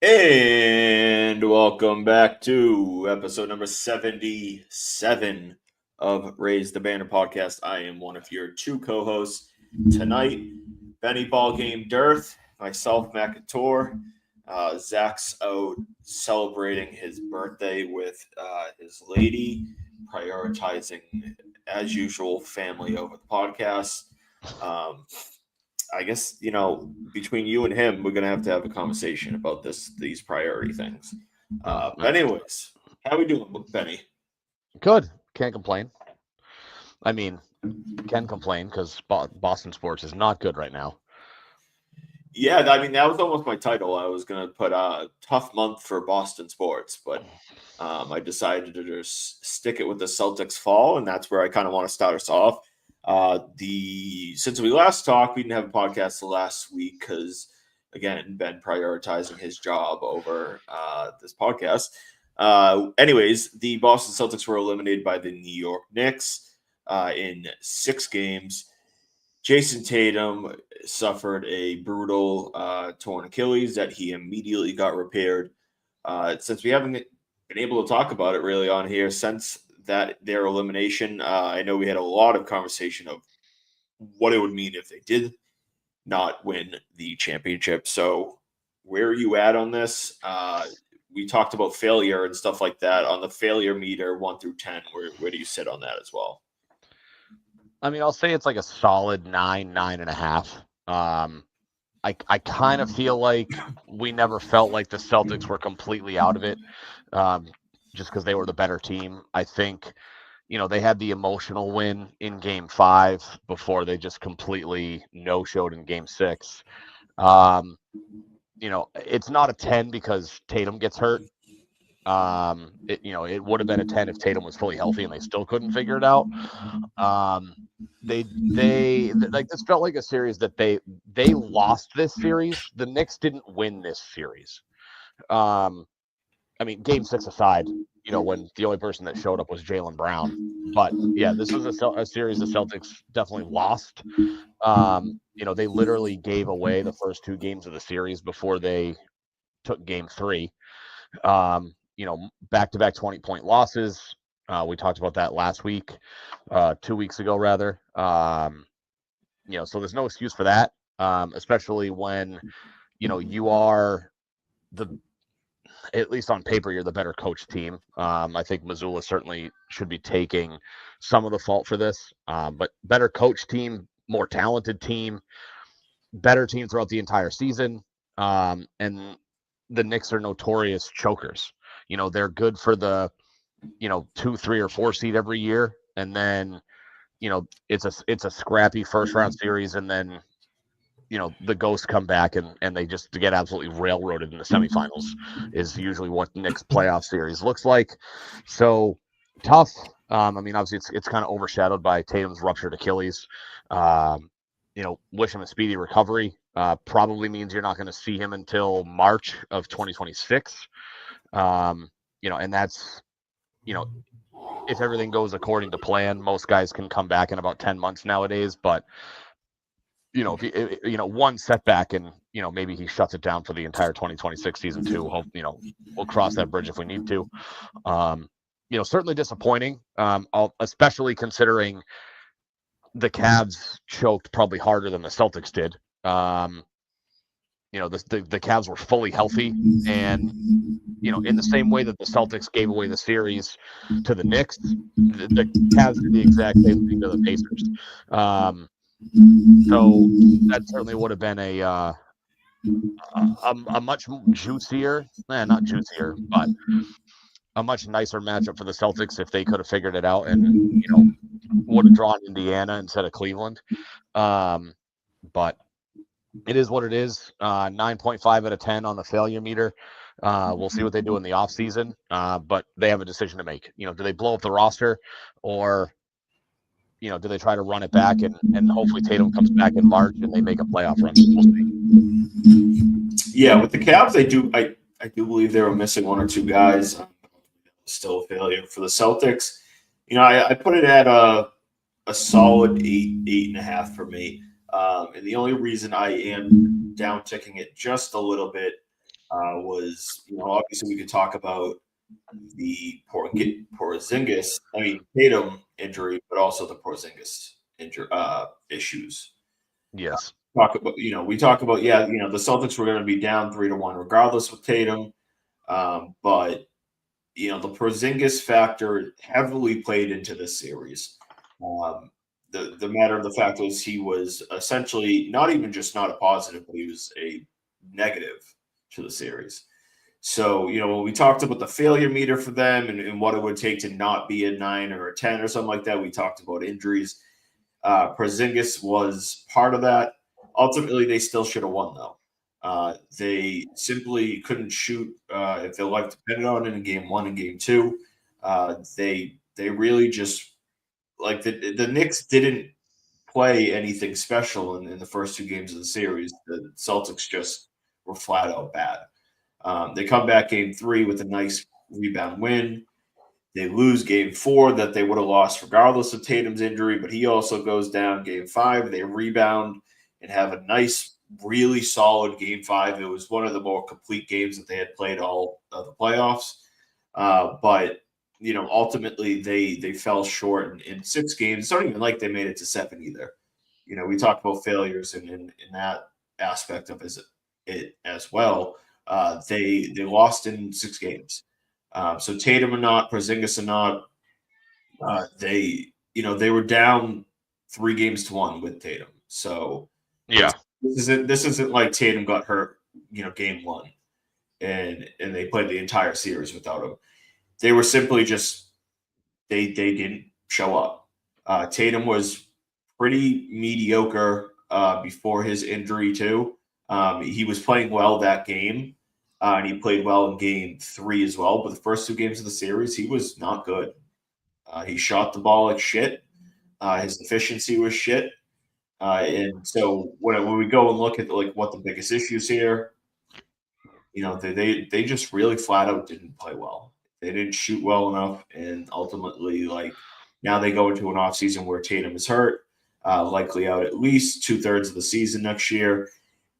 And welcome back to episode number 77 of Raise the Banner podcast. I am one of your two co-hosts tonight, Benny Ballgame Dearth, myself, Mac Couture. Zach's out celebrating his birthday with his lady, prioritizing, as usual, family over the podcast. I guess, between you and him, we're going to have a conversation about these priority things. But anyways, how we doing, Benny? Good. Can't complain. I mean, can complain because Boston sports is not good right now. Yeah, I mean, that was almost my title. I was going to put a tough month for Boston sports, but I decided to just stick it with the Celtics Fall, and that's where I kind of want to start us off. Since we last talked, we didn't have a podcast last week because, again, Ben prioritizing his job over this podcast. Anyways, the Boston Celtics were eliminated by the New York Knicks in 6 games. Jason Tatum suffered a brutal torn Achilles that he immediately got repaired. Since we haven't been able to talk about it really on here since their elimination, I know we had a lot of conversation of what it would mean if they did not win the championship. So where are you at on this? We talked about failure and stuff like that. On the failure meter, 1 through 10, where do you sit on that as well? I mean, I'll say it's like a solid 9.5. I kind of feel like we never felt like the Celtics were completely out of it, just because they were the better team. I think, they had the emotional win in Game 5 before they just completely no-showed in Game 6. It's not a 10 because Tatum gets hurt. It would have been a 10 if Tatum was fully healthy and they still couldn't figure it out. They like this felt like a series that they lost this series. The Knicks didn't win this series. I mean, Game 6 aside, when the only person that showed up was Jaylen Brown. But yeah, this was a series the Celtics definitely lost. They literally gave away the first 2 games of the series before they took Game 3. Back-to-back 20-point losses. We talked about that last week, 2 weeks ago, rather. So there's no excuse for that, especially when, you are at least on paper, you're the better coach team. I think Missoula certainly should be taking some of the fault for this, but better coach team, more talented team, better team throughout the entire season. And the Knicks are notorious chokers. They're good for the, 2, 3, or 4 seed every year. And then, it's a scrappy first round series. And then, the ghosts come back and they just get absolutely railroaded in the semifinals is usually what Knicks playoff series looks like. So tough. I mean, obviously it's kind of overshadowed by Tatum's ruptured Achilles. Wish him a speedy recovery. Probably means you're not going to see him until March of 2026. And that's, if everything goes according to plan, most guys can come back in about 10 months nowadays. But, if one setback and, maybe he shuts it down for the entire 2026 season too. Hope, we'll cross that bridge if we need to. Certainly disappointing, especially considering the Cavs choked probably harder than the Celtics did. The Cavs were fully healthy, and in the same way that the Celtics gave away the series to the Knicks, the Cavs did the exact same thing to the Pacers. So that certainly would have been a much juicier, not juicier, but a much nicer matchup for the Celtics if they could have figured it out and would have drawn Indiana instead of Cleveland. But it is what it is. 9.5 out of 10 on the failure meter. We'll see what they do in the offseason, but they have a decision to make. Do they blow up the roster, or do they try to run it back and hopefully Tatum comes back in March and they make a playoff run? We'll see. Yeah, with the Cavs, I do believe they were missing 1 or 2 guys. Still a failure for the Celtics. I put it at a solid 8.5 for me. And the only reason I am down ticking it just a little bit was, obviously we could talk about the Tatum injury, but also the Porzingis issues. Yes. We talk about, the Celtics were going to be down 3-1 regardless with Tatum. But the Porzingis factor heavily played into this series. The matter of the fact was he was essentially not even just not a positive, but he was a negative to the series. So, when we talked about the failure meter for them and what it would take to not be a 9 or a 10 or something like that, we talked about injuries. Porzingis was part of that. Ultimately, they still should have won, though. They simply couldn't shoot if their life depended on it in game 1 and game 2. They really just the Knicks didn't play anything special in the first 2 games of the series. The Celtics just were flat out bad. They come back game 3 with a nice rebound win. They lose game 4 that they would have lost regardless of Tatum's injury, but he also goes down game 5. They rebound and have a nice, really solid game 5. It was one of the more complete games that they had played all of the playoffs. But ultimately they fell short in 6 games. It's not even like they made it to 7 either. We talked about failures in that aspect of it as well. They lost in 6 games. So Tatum or not, Porzingis or not, they were down 3-1 with Tatum. So Yeah. this isn't like Tatum got hurt, game 1, and they played the entire series without him. They were simply just they didn't show up. Tatum was pretty mediocre before his injury too. He was playing well that game. And he played well in game 3 as well. But the first 2 games of the series, he was not good. He shot the ball like shit. His efficiency was shit. And so when we go and look at what the biggest issues here, they just really flat out didn't play well. They didn't shoot well enough, and ultimately, now they go into an offseason where Tatum is hurt, likely out at least 2/3 of the season next year.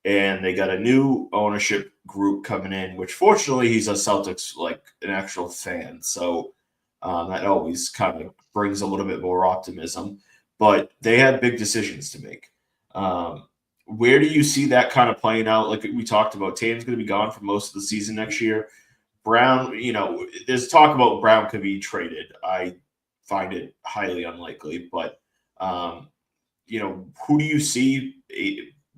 And they got a new ownership group coming in, which fortunately he's a Celtics, an actual fan. So that always kind of brings a little bit more optimism. But they had big decisions to make. Where do you see that kind of playing out? Like we talked about, Tatum's going to be gone for most of the season next year. Brown, there's talk about Brown could be traded. I find it highly unlikely. But, who do you see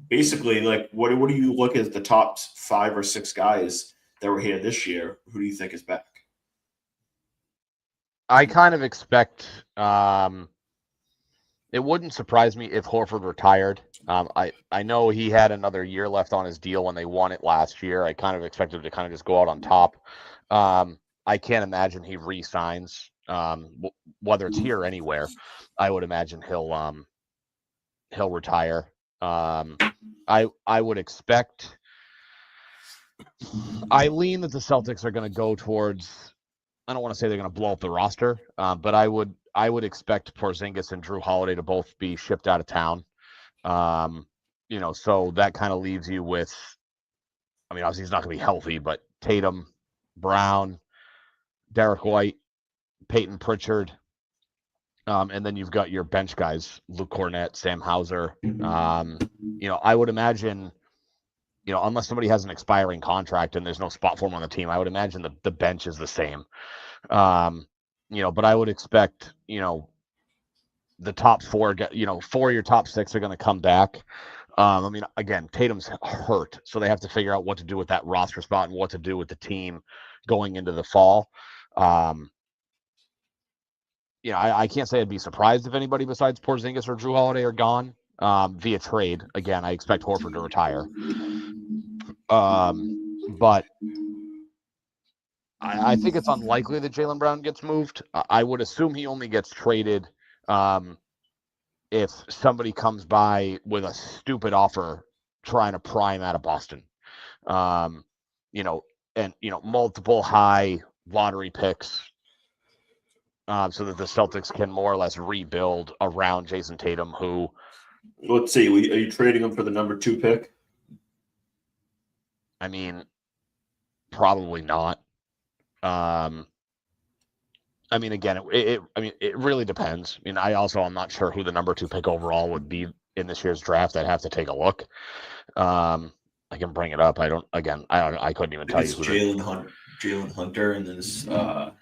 basically, what do you look at the top 5 or 6 guys that were here this year? Who do you think is back? I kind of expect it wouldn't surprise me if Horford retired. I know he had another year left on his deal when they won it last year. I kind of expected him to kind of just go out on top. I can't imagine he re-signs, whether it's here or anywhere. I would imagine he'll retire. I would expect. I lean that the Celtics are going to go towards. I don't want to say they're going to blow up the roster, but I would expect Porzingis and Drew Holiday to both be shipped out of town. So that kind of leaves you with. I mean, obviously he's not going to be healthy, but Tatum, Brown, Derek White, Peyton Pritchard, and then you've got your bench guys, Luke Cornett, Sam Hauser. I would imagine, unless somebody has an expiring contract and there's no spot for him on the team, I would imagine the bench is the same. But I would expect, the top 4, 4 of your top 6 are going to come back. Again, Tatum's hurt, so they have to figure out what to do with that roster spot and what to do with the team going into the fall. I can't say I'd be surprised if anybody besides Porzingis or Drew Holiday are gone via trade. Again, I expect Horford to retire. But I think it's unlikely that Jaylen Brown gets moved. I would assume he only gets traded if somebody comes by with a stupid offer trying to pry him out of Boston. Multiple high lottery picks so that the Celtics can more or less rebuild around Jason Tatum, who... Let's see, are you trading him for the number 2 pick? I mean, Probably not. I mean, again, it really depends. I mean, I'm not sure who the number 2 pick overall would be in this year's draft. I'd have to take a look. I can bring it up. I couldn't even I think tell you it's who the. Jalen Hunter, and this. God,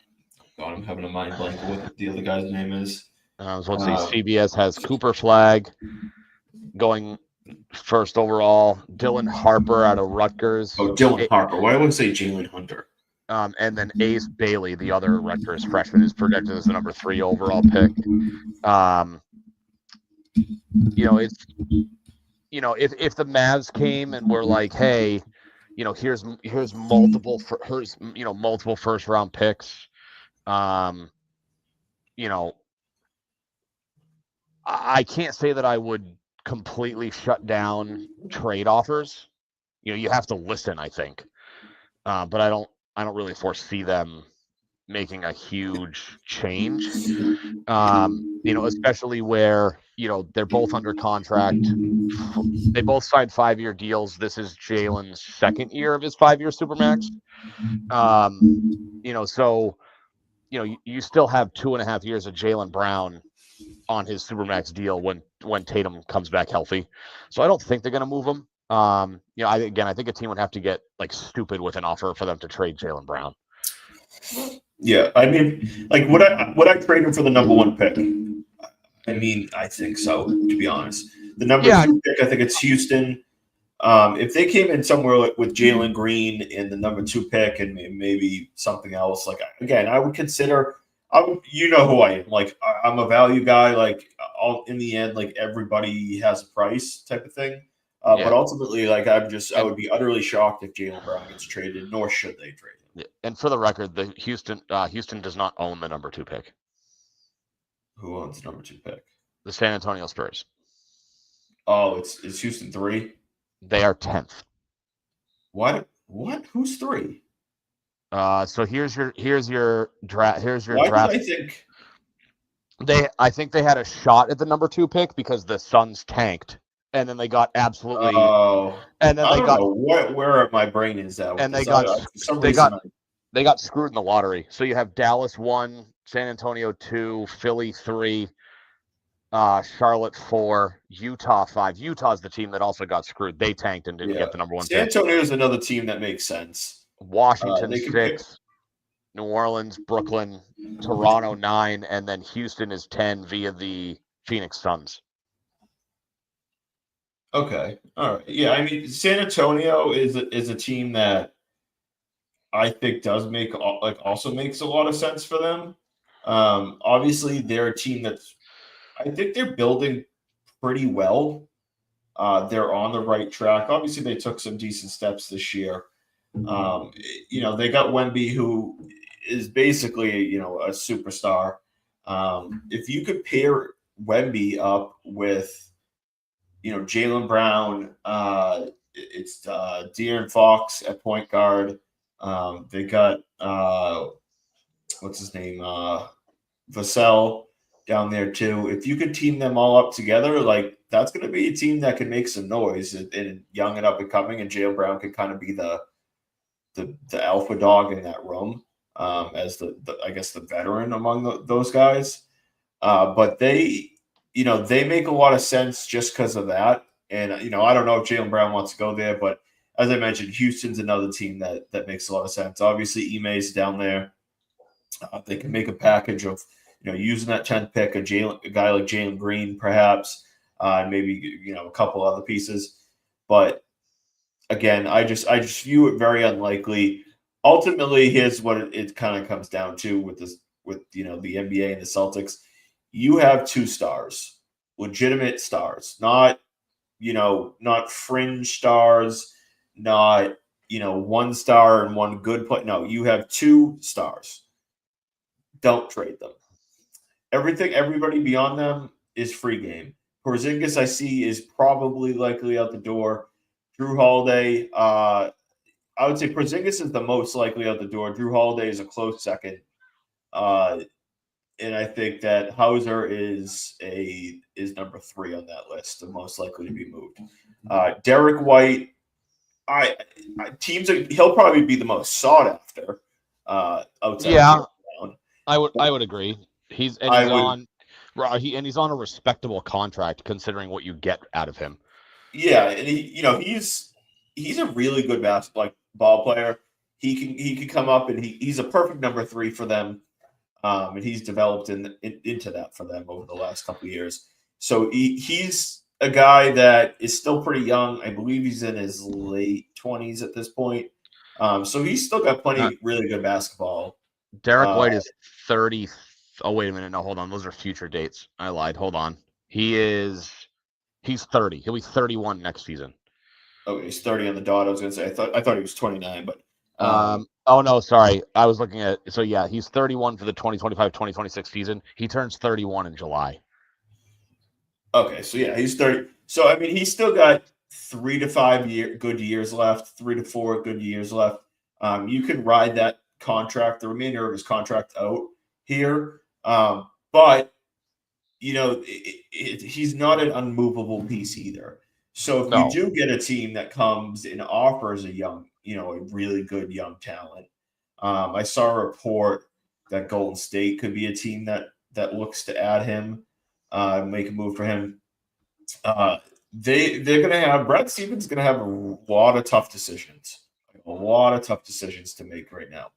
I'm having a mind blank of what the other guy's name is. So let's see. CBS has Cooper Flag going first overall. Dylan Harper out of Rutgers. Oh, Dylan Harper. Why do I say Jalen Hunter? And then Ace Bailey, the other Rutgers freshman, is projected as the number 3 overall pick. If the Mavs came and were like, hey, here's multiple first round picks. I can't say that I would completely shut down trade offers. You have to listen, I think, but I don't really foresee them making a huge change. Especially where they're both under contract. They both signed 5-year deals. This is Jalen's second year of his 5-year supermax. So you still have 2.5 years of Jaylen Brown on his supermax deal when Tatum comes back healthy. So I don't think they're going to move him. I think a team would have to get like stupid with an offer for them to trade Jaylen Brown. Yeah, I mean, like would I trade him for the number 1 pick? I mean, I think so. To be honest, the number 2 pick, I think it's Houston. If they came in somewhere with Jalen Green in the number 2 pick and maybe something else, like again, I would consider. You know who I am. Like I'm a value guy. Like in the end, like everybody has a price type of thing. But ultimately, like I would be utterly shocked if Jaylen Brown gets traded. Nor should they trade him. And for the record, the Houston does not own the number 2 pick. Who owns the number 2 pick? The San Antonio Spurs. Oh, it's Houston 3. They are 10th. What? Who's 3? So here's your draft. Here's your Why draft. did I I think they had a shot at the number 2 pick because the Suns tanked, and then they got absolutely. Oh, and then I they don't got know where my brain is at. And they got screwed in the lottery. So you have Dallas 1, San Antonio 2, Philly 3, Charlotte 4, Utah 5. Utah's the team that also got screwed. They tanked and didn't get the number 1 San pick. Antonio is another team that makes sense. Washington 6, New Orleans, Brooklyn, Toronto 9, and then Houston is 10 via the Phoenix Suns. Okay, all right, yeah. I mean, San Antonio is a team that I think also makes a lot of sense for them. Obviously, they're a team I think they're building pretty well. They're on the right track. Obviously, they took some decent steps this year. They got Wemby, who is basically, a superstar. If you could pair Wemby up with, Jaylen Brown, it's De'Aaron Fox at point guard. They got what's his name, Vassell down there too. If you could team them all up together, like that's going to be a team that can make some noise and young and up and coming. And Jaylen Brown could kind of be the alpha dog in that room as the veteran among those guys. But they make a lot of sense just because of that. And I don't know if Jaylen Brown wants to go there, but as I mentioned, Houston's another team that makes a lot of sense. Obviously, Ime's down there. They can make a package of using that 10th pick, a guy like Jalen Green, perhaps, and maybe a couple other pieces. But again, I just view it very unlikely. Ultimately, here's what it kind of comes down to with the NBA and the Celtics. You have 2 stars, legitimate stars, not fringe stars, not 1 star and 1 good play. No, you have 2 stars. Don't trade them. Everybody beyond them is free game. Porzingis, I see, is probably likely out the door. Drew Holiday, I would say Porzingis is the most likely out the door. Drew Holiday is a close second. And I think that Hauser is number 3 on that list, the most likely to be moved. Derek White, he'll probably be the most sought after outside of Yeah, Jaylen Brown. I would agree. He's I would, he's on a respectable contract considering what you get out of him. yeah, and he's a really good ball player. He can come up and he's a perfect number 3 for them. And he's developed into that for them over the last couple of years. So he's a guy that is still pretty young. I believe he's in his late 20s at this point. So he's still got plenty Uh, of really good basketball. Derek White is 30. Oh, wait a minute. No, hold on. Those are future dates. I lied. Hold on. He's 30. He'll be 31 next season. Oh, he's 30 on the dot. I was going to say I thought he was 29, but oh no, sorry. I was looking at so yeah, he's 31 for the 2025-2026 season. He turns 31 in July. okay, so yeah, he's 30. So I mean, he's still got 3 to 5 good years left, 3 to 4 good years left. You can ride that contract, the remainder of his contract out here. But he's not an unmovable piece either. So if you do get a team that comes and offers a really good young talent, I saw a report that Golden State could be a team that looks to add him, make a move for him. They're going to have Brad Stevens going to have a lot of tough decisions, to make right now.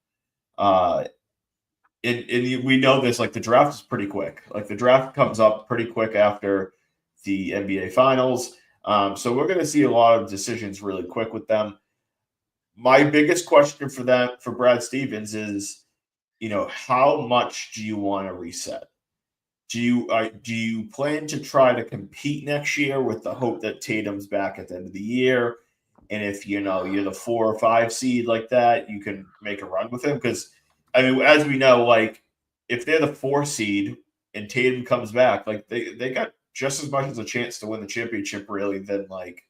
And we know this, like the draft is pretty quick. Like the draft comes up pretty quick after the NBA Finals. So we're going to see a lot of decisions really quick with them. My biggest question for Brad Stevens is, how much do you want to reset? Do you plan to try to compete next year with the hope that Tatum's back at the end of the year? And if you're the 4 or 5 seed like that, you can make a run with him. Because I mean, as we know, like if they're the 4 seed and Tatum comes back, like they got just as much as a chance to win the championship, really, than like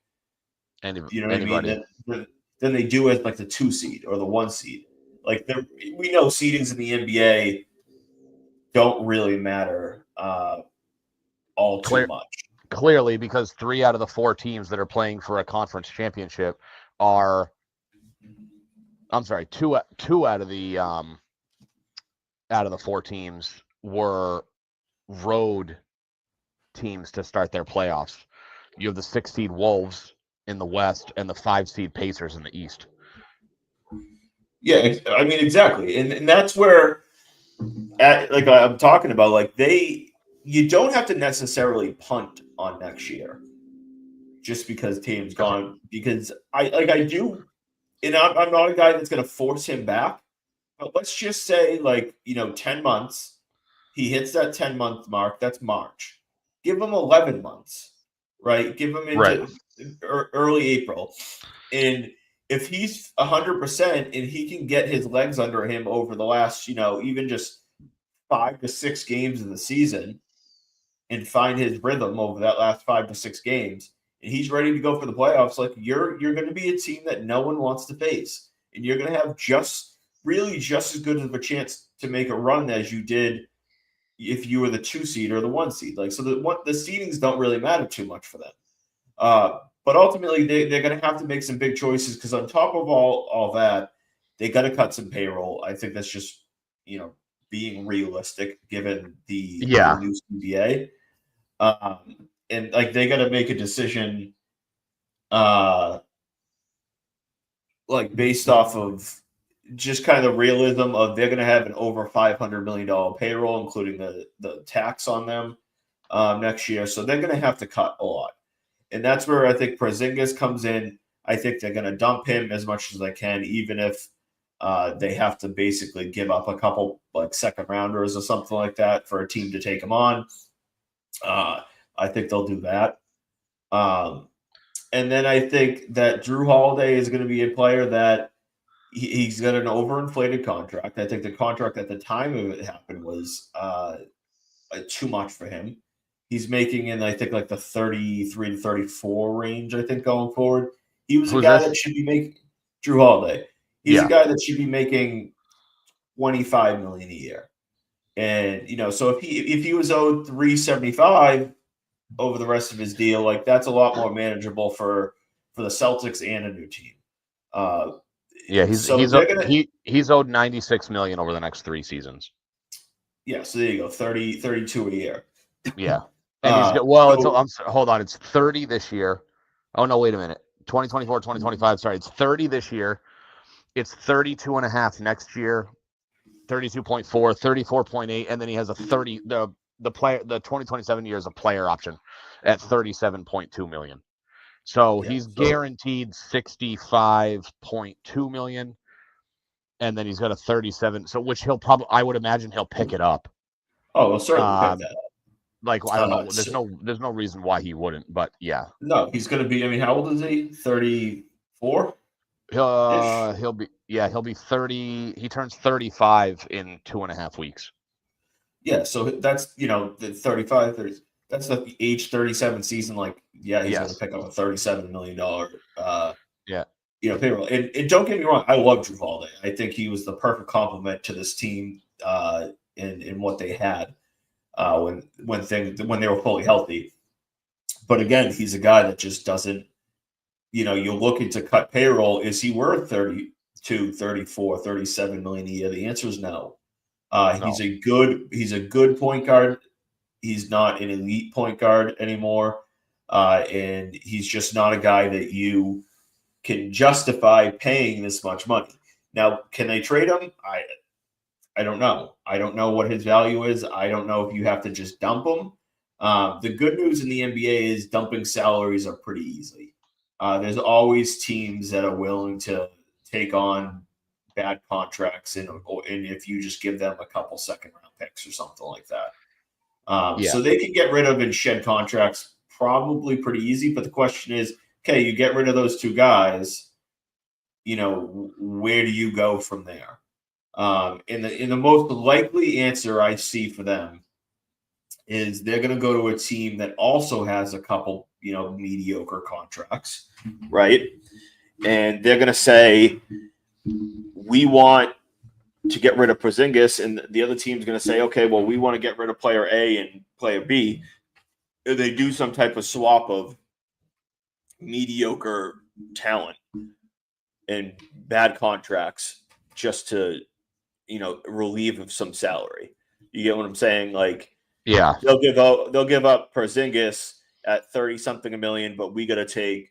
Anybody. than they do as like the 2 seed or the 1 seed. Like we know seedings in the NBA don't really matter all too much. Clearly, because 3 out of the 4 teams that are playing for a conference championship are, I'm sorry, two out of the 4 teams were road teams to start their playoffs. You have the 6 seed Wolves in the West and the 5 seed Pacers in the East. Yeah, I mean exactly, and that's where, like I'm talking about, like you don't have to necessarily punt on next year, just because Tatum's gone. Because I do, and I'm not a guy that's going to force him back. But let's just say 10 months, he hits that 10-month mark. That's March. Give him 11 months, right? Give him into early April, and if he's 100% and he can get his legs under him over the last, even just 5 to 6 games of the season and find his rhythm over that last 5 to 6 games, and he's ready to go for the playoffs, like you're going to be a team that no one wants to face, and you're going to have just as good of a chance to make a run as you did if you were the 2 seed or the 1 seed. Like, so the seedings don't really matter too much for them. But ultimately, they're going to have to make some big choices because on top of all that, they got to cut some payroll. I think that's just being realistic given the new CBA. And like they got to make a decision, like based off of just kind of the realism of they're going to have an over $500 million payroll, including the tax on them next year. So they're going to have to cut a lot. And that's where I think Porzingis comes in. I think they're going to dump him as much as they can, even if they have to basically give up a couple like second rounders or something like that for a team to take him on. I think they'll do that. And then I think that Drew Holiday is going to be a player that he's got an overinflated contract. I think the contract at the time of it happened was too much for him. He's making in, I think, like the 33 to 34 range, I think, going forward. He was a guy that should be making Drew Holiday. He's a guy that should be making $25 million a year. And, so if he was owed $375 over the rest of his deal, like that's a lot more manageable for the Celtics and a new team. Yeah, So they're gonna, he's owed $96 million over the next 3 seasons. yeah. So there you go, 32 a year. Yeah, and he's got well. So Hold on, it's 30 this year. Oh no, wait a minute. 2024, 2025. Sorry, it's 30 this year. It's 32 and a half next year. 32.4, 34.8, and then he has a 30. The 2027 year is a player option at 37.2 million. So yeah, he's so guaranteed 65.2 million, and then he's got a 37. So which I would imagine he'll pick it up. we'll certainly pick Um, that up. like I don't know. So, There's no reason why he wouldn't, but yeah. no, he's going to be. I mean, how old is he? 34 ish. He'll be 30. He turns 35 in 2.5 weeks. Yeah, so that's the 35, 30. That's the age 37 season. Like, yeah, he's going to Yes. pick up a $37 million Yeah. payroll. And don't get me wrong, I love Drew Holiday. I think he was the perfect complement to this team in what they had when they were fully healthy. But again, he's a guy that just doesn't. You're looking to cut payroll. Is he worth 32, 34, 37 million a year? The answer is no. No. He's a good point guard. He's not an elite point guard anymore. And he's just not a guy that you can justify paying this much money. Now, can they trade him? I don't know. I don't know what his value is. I don't know if you have to just dump him. The good news in the NBA is dumping salaries are pretty easy. There's always teams that are willing to take on bad contracts, and if you just give them a couple second round picks or something like that. Yeah. So they can get rid of and shed contracts probably pretty easy. But the question is, okay, you get rid of those two guys, where do you go from there? And the most likely answer I see for them is they're going to go to a team that also has a couple, mediocre contracts, right? And they're going to say, we want to get rid of Porzingis, and the other team's going to say, okay, well, we want to get rid of player A and player B. They do some type of swap of mediocre talent and bad contracts just to, relieve of some salary. You get what I'm saying? Like, Yeah. they'll give up Porzingis at 30 something a million, but we got to take,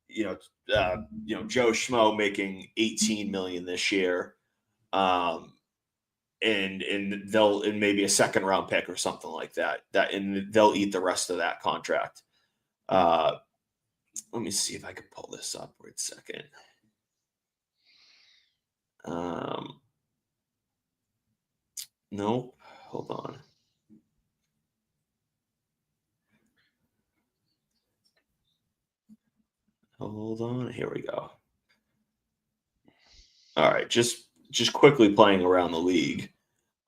Joe Schmo making 18 million this year. And they'll maybe a second round pick or something like that. And they'll eat the rest of that contract. Let me see if I can pull this up. Wait a second. Nope. Hold on. Hold on. Here we go. All right. Just quickly playing around the league.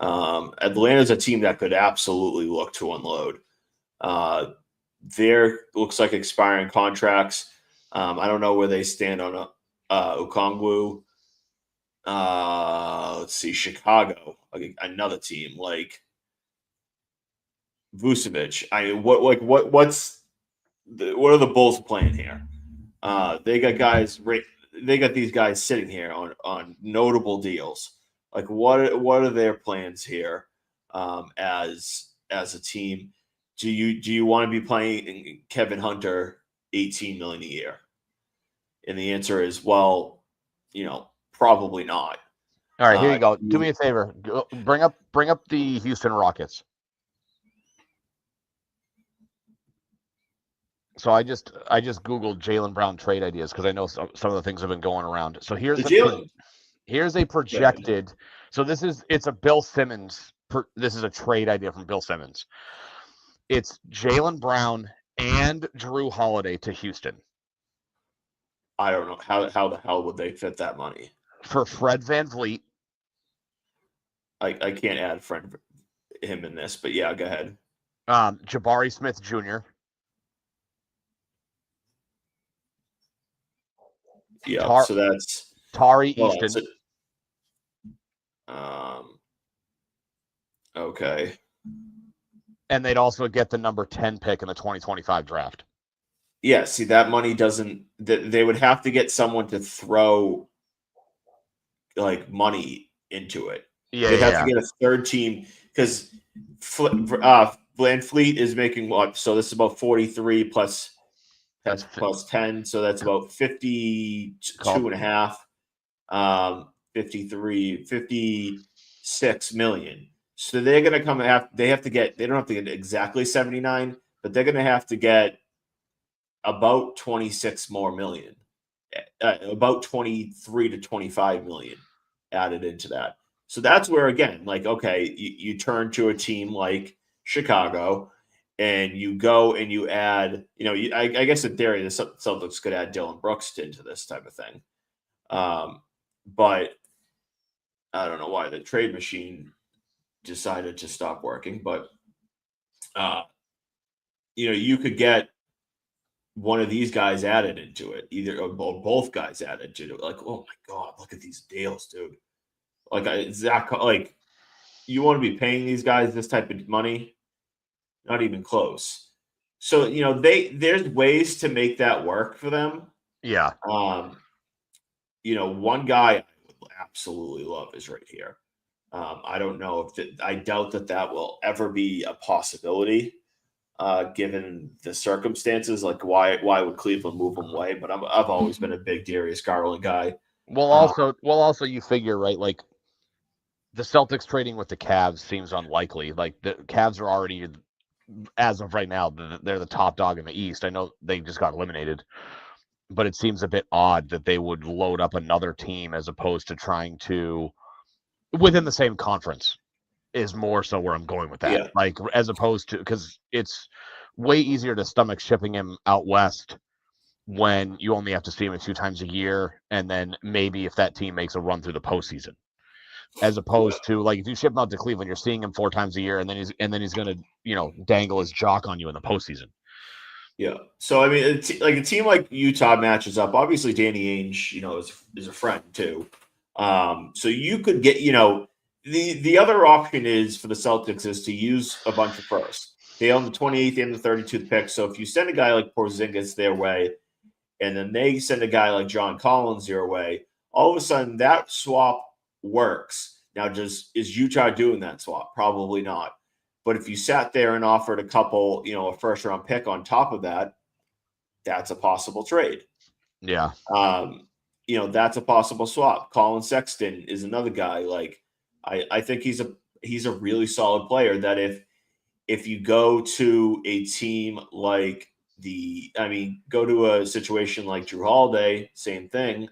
Atlanta's a team that could absolutely look to unload. There looks like expiring contracts. I don't know where they stand on Okongwu. Let's see, Chicago, another team like Vucevic. What are the Bulls playing here? They got guys. They got these guys sitting here on notable deals. Like what are their plans here as a team? Do you want to be playing Kevin Hunter 18 million a year? And the answer is, well, probably not. All right, here you go. Do me a favor. Bring up the Houston Rockets. So I just Googled Jaylen Brown trade ideas because I know some of the things have been going around. So here's a projected. So it's a Bill Simmons. This is a trade idea from Bill Simmons. It's Jaylen Brown and Drew Holiday to Houston. I don't know how the hell would they fit that money for Fred VanVleet. I can't add him in this, but yeah, go ahead. Jabari Smith Jr. Yeah, so that's Tari Easton. Okay. And they'd also get the number 10 pick in the 2025 draft. Yeah, see, that money doesn't. They would have to get someone to throw like money into it. Yeah, They'd yeah, have to yeah. get a third team because Van Fleet is making what? So this is about 43 plus That's 10 plus 10, so that's about 52 called. and a half. 53, 56 million. So they're going to come they have to get, they don't have to get exactly 79, but they're going to have to get about 26 more million, about 23 to 25 million added into that. So that's where, again, like, okay, you turn to a team like Chicago and you go and you add, I guess in theory, the Celtics could add Dylan Brooks into this type of thing. But I don't know why the trade machine decided to stop working, but uh, you could get one of these guys added into it, either or both guys added to it. Like, oh my god, look at these deals, dude. Like Zach, like you want to be paying these guys this type of money? Not even close. So there's ways to make that work for them. Yeah. Um, one guy I would absolutely love is right here. I don't know if I doubt that will ever be a possibility, given the circumstances. Like, why would Cleveland move him away? But I've always been a big Darius Garland guy. Well, also, you figure, right? Like the Celtics trading with the Cavs seems unlikely. Like the Cavs are already, as of right now, they're the top dog in the East. I know they just got eliminated, but it seems a bit odd that they would load up another team as opposed to trying to within the same conference. Is more so where I'm going with that. Yeah, Like as opposed to because it's way easier to stomach shipping him out west when you only have to see him a few times a year, and then maybe if that team makes a run through the postseason, as yeah, opposed to like if you ship him out to Cleveland, you're seeing him 4 times a year, and then he's gonna dangle his jock on you in the postseason. yeah. So I mean, like a team like Utah matches up. Obviously, Danny Ainge, is a friend too. So you could get, the other option is for the Celtics is to use a bunch of firsts. They own the 28th and the 32th pick. So if you send a guy like Porzingis their way, and then they send a guy like John Collins your way, all of a sudden that swap works. Now, is Utah doing that swap? Probably not. But if you sat there and offered a couple, a first round pick on top of that, that's a possible trade. Yeah, Um, that's a possible swap. Colin Sexton is another guy. Like, I think he's a really solid player. That if you go to a team like go to a situation like Drew Holiday, same thing.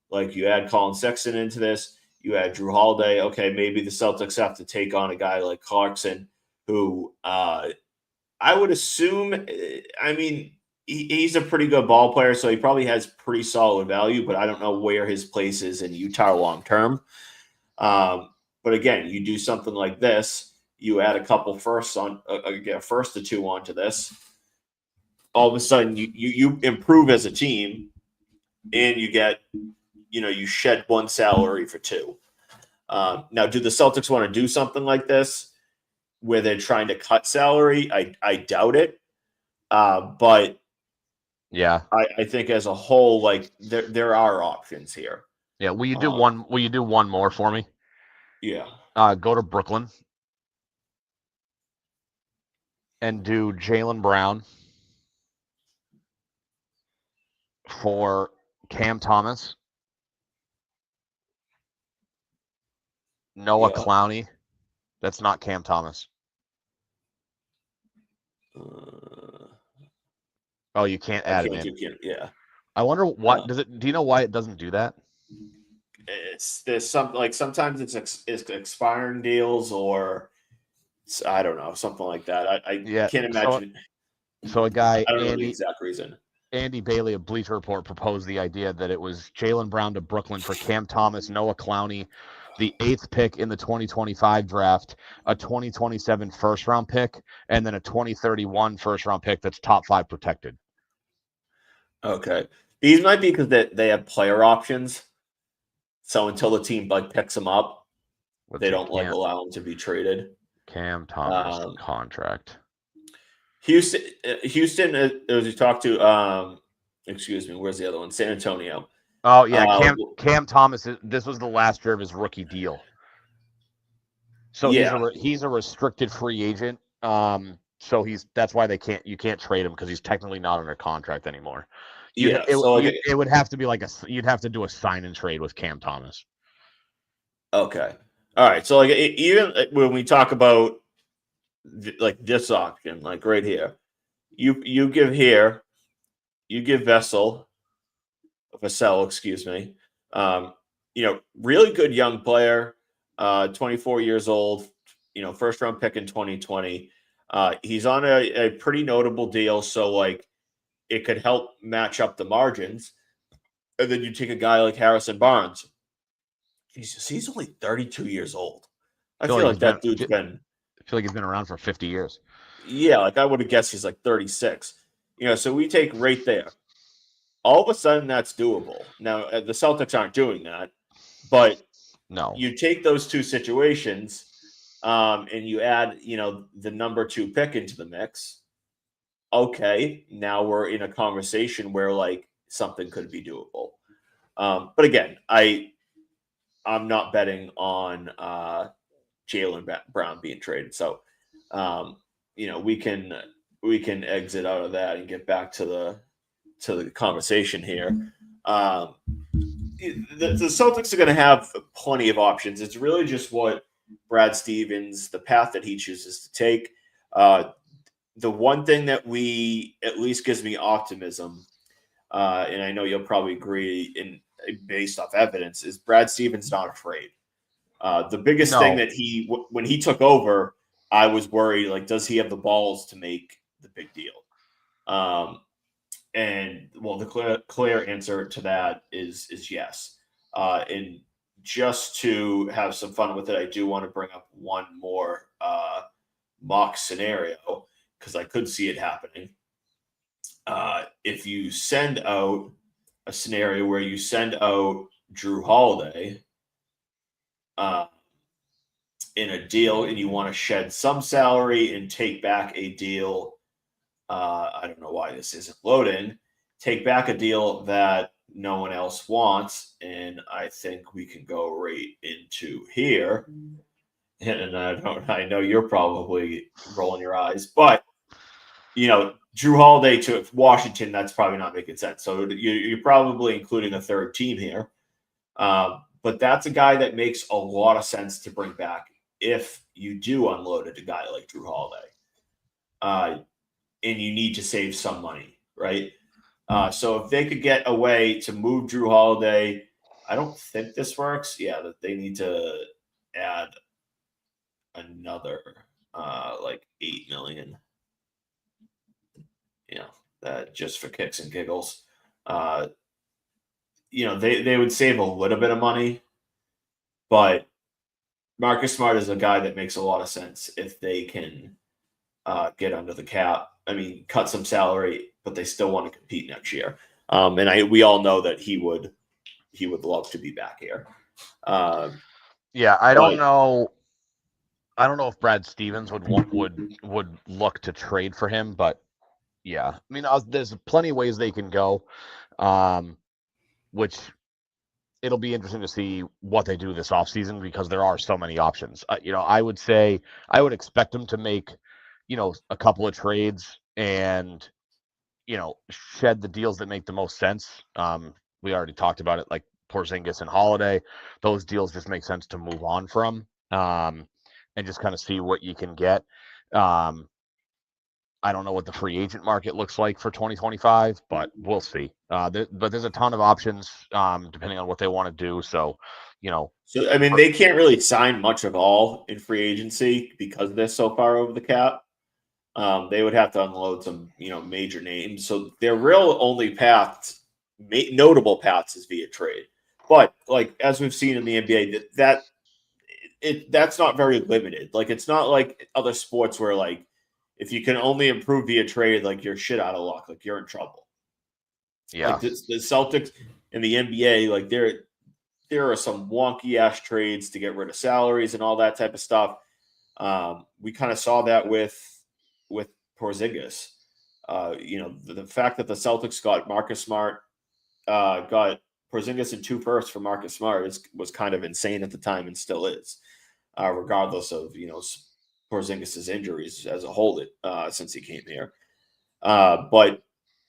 Like you add Colin Sexton into this, you add Drew Holiday. Okay, maybe the Celtics have to take on a guy like Clarkson, who I would assume. He's a pretty good ball player, so he probably has pretty solid value. But I don't know where his place is in Utah long term. But again, you do something like this, you add a couple firsts on, a first or two onto this. All of a sudden, you improve as a team, and you shed one salary for two. Now, do the Celtics want to do something like this where they're trying to cut salary? I doubt it. But yeah, I think as a whole, like there are options here. yeah. Will you do Uh, one? Will you do one more for me? yeah, Go to Brooklyn and do Jaylen Brown for Cam Thomas, Noah yeah. Clowney. That's not Cam Thomas. Uh, Oh, you can't I add him can't in. do Kim. Yeah. I wonder what does it. Do you know why it doesn't do that? There's some, like, sometimes it's expiring deals, or I don't know, something like that. I Yeah. can't imagine. So a guy I don't know the Andy exact reason. Andy Bailey of Bleacher Report proposed the idea that it was Jaylen Brown to Brooklyn for Cam Thomas, Noah Clowney, the 8th pick in the 2025 draft, a 2027 first round pick, and then a 2031 first round pick that's top 5 protected. Okay, these might be because they have player options. So until the team like picks them up, Let's they see, don't like allow them to be traded. Cam Thomas Um, contract. Houston, as you talked to, excuse me, where's the other one? San Antonio. Oh yeah, Uh, Cam Thomas. This was the last year of his rookie deal, so yeah, he's a restricted free agent. So that's why you can't trade him because he's technically not under contract anymore. yeah. So like, It would have to be like you'd have to do a sign and trade with Cam Thomas. okay, all right. So like, even when we talk about like this auction, like right here, you give here, you give Vassell, excuse me. Um, really good young player, 24 years old. First round pick in 2020. He's on a pretty notable deal, so like it could help match up the margins. And then you take a guy like Harrison Barnes. He's only 32 years old. I I feel feel like like that dude's been, I feel like he's been around for 50 years. yeah, like I would have guessed he's like 36. So we take right there. All of a sudden, that's doable. Now, the Celtics aren't doing that, but No. you take those two situations and you add, the number 2 pick into the mix. Okay, now we're in a conversation where like something could be doable. But again, I'm not betting on Jaylen Brown being traded. So, we can exit out of that and get back to the conversation here. Um, the Celtics are going to have plenty of options. It's really just what Brad Stevens, the path that he chooses to take. The one thing that at least gives me optimism, and I know you'll probably agree based off evidence, is Brad Stevens not afraid. The biggest thing No. that when he took over, I was worried, like, does he have the balls to make the big deal? And well, the clear answer to that is yes. And just to have some fun with it, I do want to bring up one more mock scenario because I could see it happening. If you send out a scenario where you send out Drew Holiday in a deal and you want to shed some salary and take back a deal. I don't know why this isn't loading. Take back a deal that no one else wants, and I think we can go right into here. And I know you're probably rolling your eyes, but Drew Holiday to Washington, that's probably not making sense. So you're probably including a third team here. But that's a guy that makes a lot of sense to bring back if you do unload a guy like Drew Holiday. And you need to save some money, right? So if they could get a way to move Drew Holiday, I don't think this works. Yeah, that they need to add another like 8 million. That just for kicks and giggles. They would save a little bit of money, but Marcus Smart is a guy that makes a lot of sense if they can get under the cap. I mean, cut some salary, but they still want to compete next year. And we all know that he would love to be back here. Yeah, I don't know. I don't know if Brad Stevens would look to trade for him, but yeah, I mean, there's plenty of ways they can go, which it'll be interesting to see what they do this offseason because there are so many options. I would say I would expect them to make, a couple of trades and, shed the deals that make the most sense. We already talked about it, like Porzingis and Holiday. Those deals just make sense to move on from, and just kind of see what you can get. I don't know what the free agent market looks like for 2025, but we'll see. But there's a ton of options depending on what they want to do. So, So I mean, they can't really sign much at all in free agency because they're so far over the cap. They would have to unload some, major names. So their real only path, notable paths, is via trade. But like as we've seen in the NBA, that's not very limited. Like it's not like other sports where like if you can only improve via trade, like you're shit out of luck, like you're in trouble. yeah. Like the Celtics in the NBA, like there are some wonky ass trades to get rid of salaries and all that type of stuff. We kind of saw that with Porzingis. The fact that the Celtics got Marcus Smart, got Porzingis and 2 firsts for Marcus Smart was kind of insane at the time and still is, regardless of Porzingis's injuries as a whole since he came here. But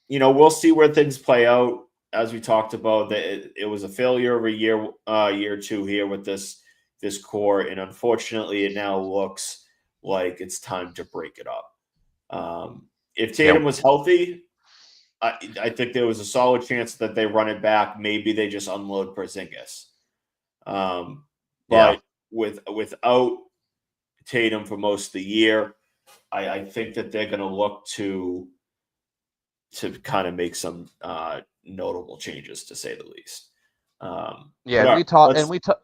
we'll see where things play out. As we talked about, that it was a failure of a year or two here with this core, and unfortunately, it now looks like it's time to break it up. If Tatum was healthy, I think there was a solid chance that they run it back. Maybe they just unload Porzingis. But without Tatum for most of the year, I think that they're going to look to kind of make some notable changes, to say the least. We talked,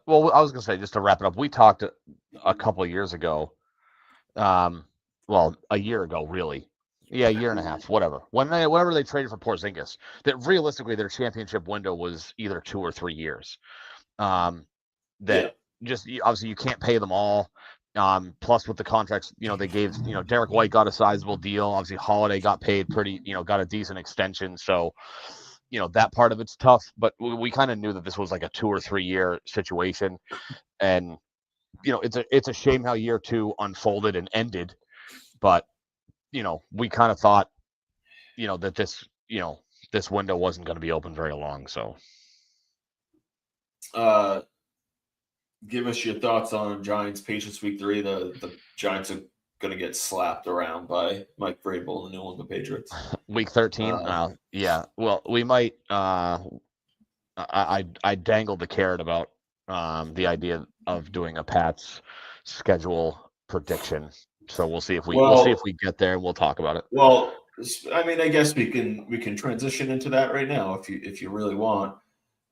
well, I was going to say, just to wrap it up, we talked a couple of years ago, a year ago, really. Yeah, a year and a half, whatever. Whenever they traded for Porzingis, that realistically their championship window was either 2 or 3 years. Just obviously you can't pay them all. Plus with the contracts, they gave, Derek White got a sizable deal. Obviously Holiday got paid pretty, got a decent extension. So, that part of it's tough, but we kind of knew that this was like a 2 or 3 year situation. And, it's a shame how year 2 unfolded and ended, but, we kind of thought, that this window wasn't going to be open very long. So, give us your thoughts on Giants Patriots Week 3. The Giants are going to get slapped around by Mike Vrabel and the New England Patriots. Week 13. Yeah. Well, we might. I dangled the carrot about the idea of doing a Pats schedule prediction. So we'll see if we get there, and we'll talk about it. Well, I mean, I guess we can transition into that right now if you really want.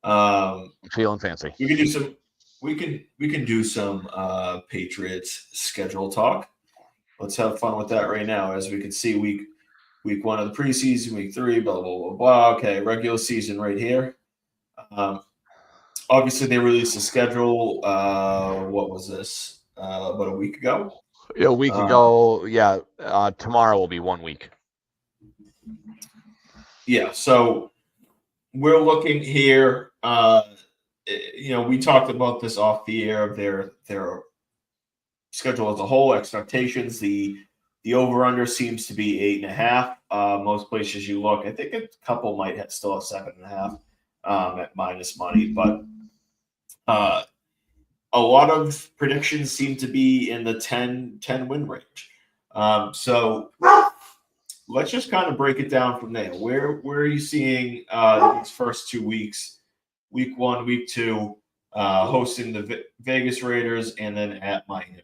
I'm feeling fancy. We can do some. We can do some Patriots schedule talk. Let's have fun with that right now. As we can see, week 1 of the preseason, week 3, blah blah blah blah. Okay, regular season right here. Obviously, they released a schedule. What was this? About a week ago. Yeah, a week ago. Yeah, tomorrow will be 1 week. Yeah, so we're looking here. We talked about this off the air of their schedule as a whole, expectations. The over-under seems to be 8.5. Most places you look, I think a couple might still have 7.5 at minus money, but a lot of predictions seem to be in the 10 win range. So let's just kind of break it down from there. Where are you seeing these first 2 weeks? Week 1, week 2, hosting the Vegas Raiders, and then at Miami.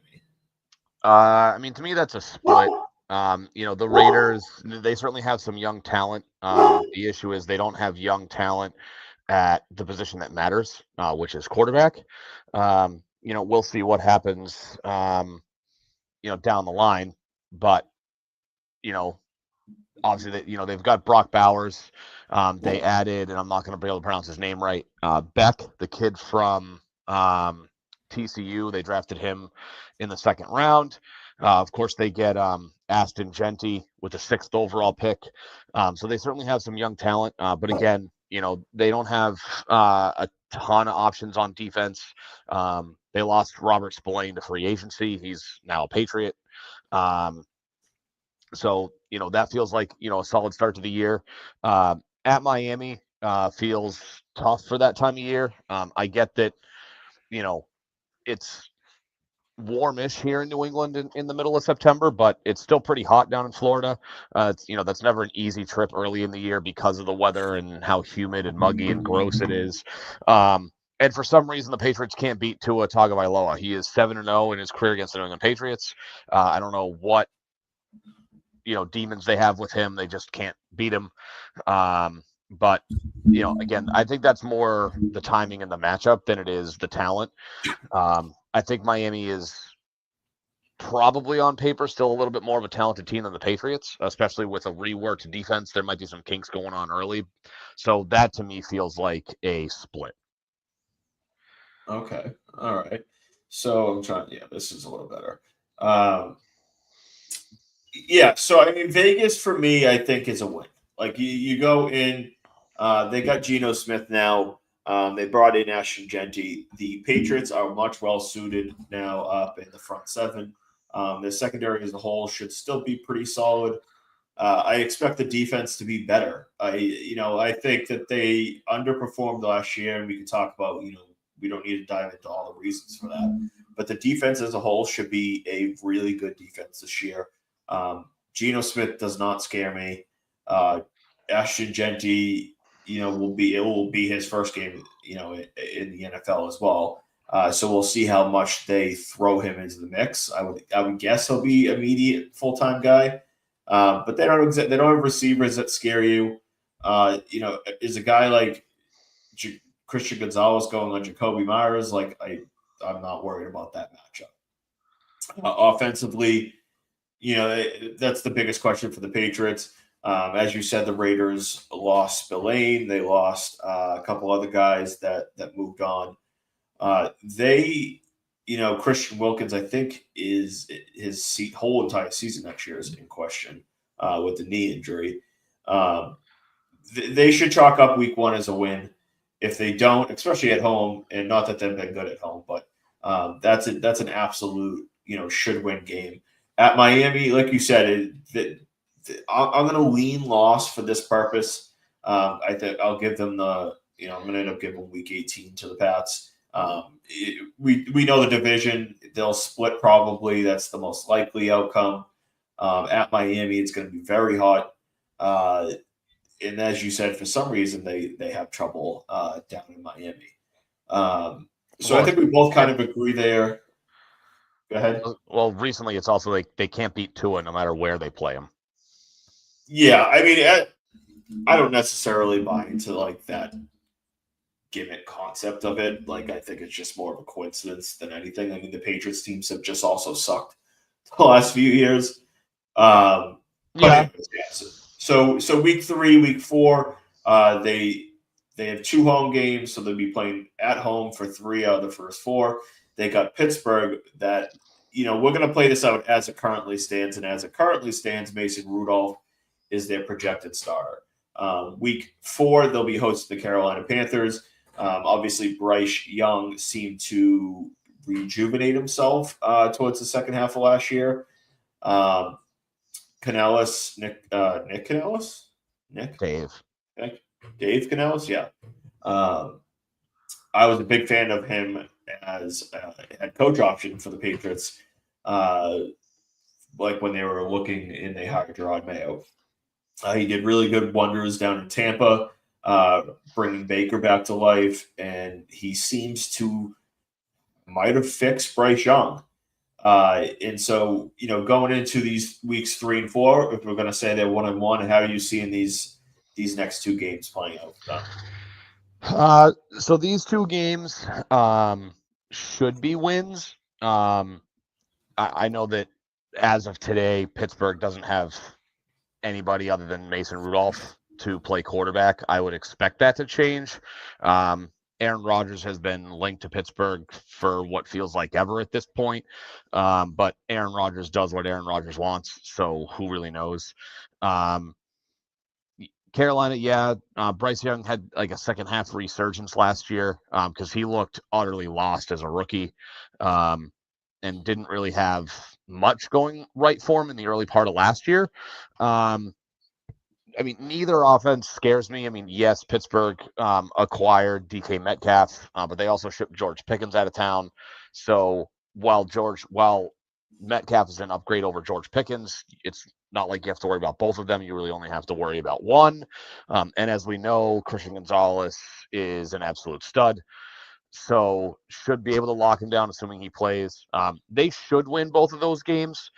I mean, to me, that's a split. The Raiders, they certainly have some young talent. The issue is they don't have young talent at the position that matters, which is quarterback. We'll see what happens, down the line. But, obviously, they've got Brock Bowers. They added, and I'm not going to be able to pronounce his name right, Beck, the kid from TCU. They drafted him in the 2nd round. Of course, they get Aston Genty with the 6th overall pick. So they certainly have some young talent. But again, they don't have a ton of options on defense. They lost Robert Spillane to free agency. He's now a Patriot. So, that feels like, a solid start to the year. At Miami, feels tough for that time of year. I get that, it's warmish here in New England in the middle of September, but it's still pretty hot down in Florida. That's never an easy trip early in the year because of the weather and how humid and muggy and gross it is. And for some reason, the Patriots can't beat Tua Tagovailoa. He is 7-0 in his career against the New England Patriots. I don't know what demons they have with him. They just can't beat him. But again, I think that's more the timing and the matchup than it is the talent. I think Miami is probably on paper still a little bit more of a talented team than the Patriots, especially with a reworked defense. There might be some kinks going on early. So that to me feels like a split. Okay. All right. So I'm trying. Yeah, this is a little better. Yeah, so I mean, Vegas for me, I think is a win. Like you go in, they got Geno Smith now. They brought in Ashton Genty. The Patriots are much well suited now up in the front seven. The secondary as a whole should still be pretty solid. I expect the defense to be better. I think that they underperformed last year, and we can talk about, we don't need to dive into all the reasons for that. But the defense as a whole should be a really good defense this year. Geno Smith does not scare me. Uh, Ashton Genty, it will be his first game, in the NFL as well. So we'll see how much they throw him into the mix. I would guess he'll be immediate full time guy. But they don't have receivers that scare you. Is a guy like Christian Gonzalez going on Jacoby Myers? I'm not worried about that matchup. Offensively, that's the biggest question for the Patriots. As you said, the Raiders lost Spillane. They lost a couple other guys that moved on. They, Christian Wilkins, I think, is his whole entire season next year is in question with the knee injury. Um, they should chalk up week one as a win. If they don't, especially at home, and not that they've been good at home, but that's an absolute should win game. At Miami, like you said, I'm going to lean loss for this purpose. I think I'll give them I'm going to end up giving week 18 to the Pats. We know the division; they'll split probably. That's the most likely outcome. At Miami, it's going to be very hot. And as you said, for some reason they have trouble down in Miami. So I Well, think we both kind and of agree there. Go ahead. well, recently it's also like they can't beat Tua no matter where they play him. Yeah, I mean, I don't necessarily buy into like that gimmick concept of it. Like, I think it's just more of a coincidence than anything. I mean, the Patriots teams have just also sucked the last few years. But Yeah. anyways, yeah. So week 3, week 4, they have 2 home games, so they'll be playing at home for 3 out of the first 4. They got Pittsburgh that we're going to play this out as it currently stands, and as it currently stands, Mason Rudolph is their projected starter. Week 4, they'll be hosting the Carolina Panthers. Obviously, Bryce Young seemed to rejuvenate himself towards the second half of last year. Canellis, Nick Canellis, Dave. Dave Canellis, yeah. I was a big fan of him as a head coach option for the Patriots. Like when they were looking and they hired Gerard Mayo. He did really good wonders down in Tampa, bringing Baker back to life, and he seems to might have fixed Bryce Young. And so, going into these weeks 3 and 4, if we're going to say they're 1-1, how are you seeing these next 2 games playing out? So these 2 games should be wins. I know that as of today, Pittsburgh doesn't have anybody other than Mason Rudolph to play quarterback. I would expect that to change. Aaron Rodgers has been linked to Pittsburgh for what feels like ever at this point. But Aaron Rodgers does what Aaron Rodgers wants, so who really knows? Carolina, yeah. Bryce Young had like a second half resurgence last year because he looked utterly lost as a rookie and didn't really have much going right for him in the early part of last year. I mean, neither offense scares me. I mean, yes, Pittsburgh acquired DK Metcalf, but they also shipped George Pickens out of town. So while Metcalf is an upgrade over George Pickens, it's not like you have to worry about both of them. You really only have to worry about one. And as we know, Christian Gonzalez is an absolute stud. So should be able to lock him down, assuming he plays. They should win both of those games.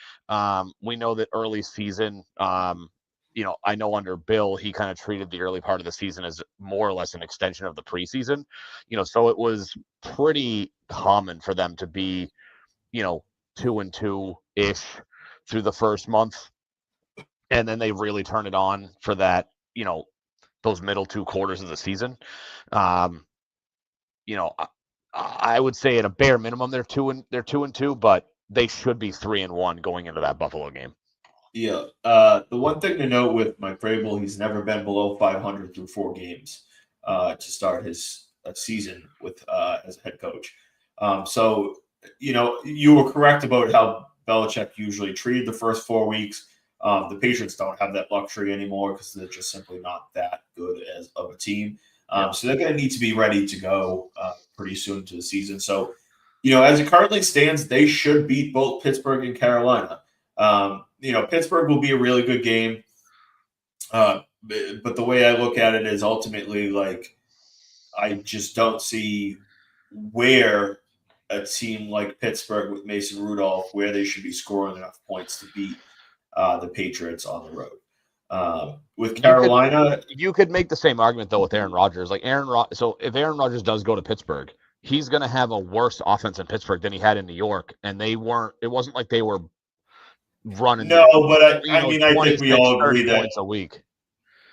We know that early season, I know under Bill, he kind of treated the early part of the season as more or less an extension of the preseason. So it was pretty common for them to be, 2-2 ish through the first month, and then they really turn it on for that, those middle 2 quarters of the season. You know, I would say at a bare minimum they're 2-2, but they should be 3-1 going into that Buffalo game. Yeah. The one thing to note with Mike Vrabel, he's never been below 500 through 4 games to start his season with as a head coach. So, you were correct about how Belichick usually treated the first 4 weeks. The Patriots don't have that luxury anymore because they're just simply not that good as of a team. Yep. So they're going to need to be ready to go pretty soon to the season. So, as it currently stands, they should beat both Pittsburgh and Carolina. Pittsburgh will be a really good game. But the way I look at it is ultimately like I just don't see where a team like Pittsburgh with Mason Rudolph where they should be scoring enough points to beat the Patriots on the road. With You could Carolina, you could make the same argument though with Aaron Rodgers. Like so if Aaron Rodgers does go to Pittsburgh, he's going to have a worse offense in Pittsburgh than he had in New York, and they weren't. It wasn't like they were running, no, but I mean, I think we 26, all 30 agree that points a week.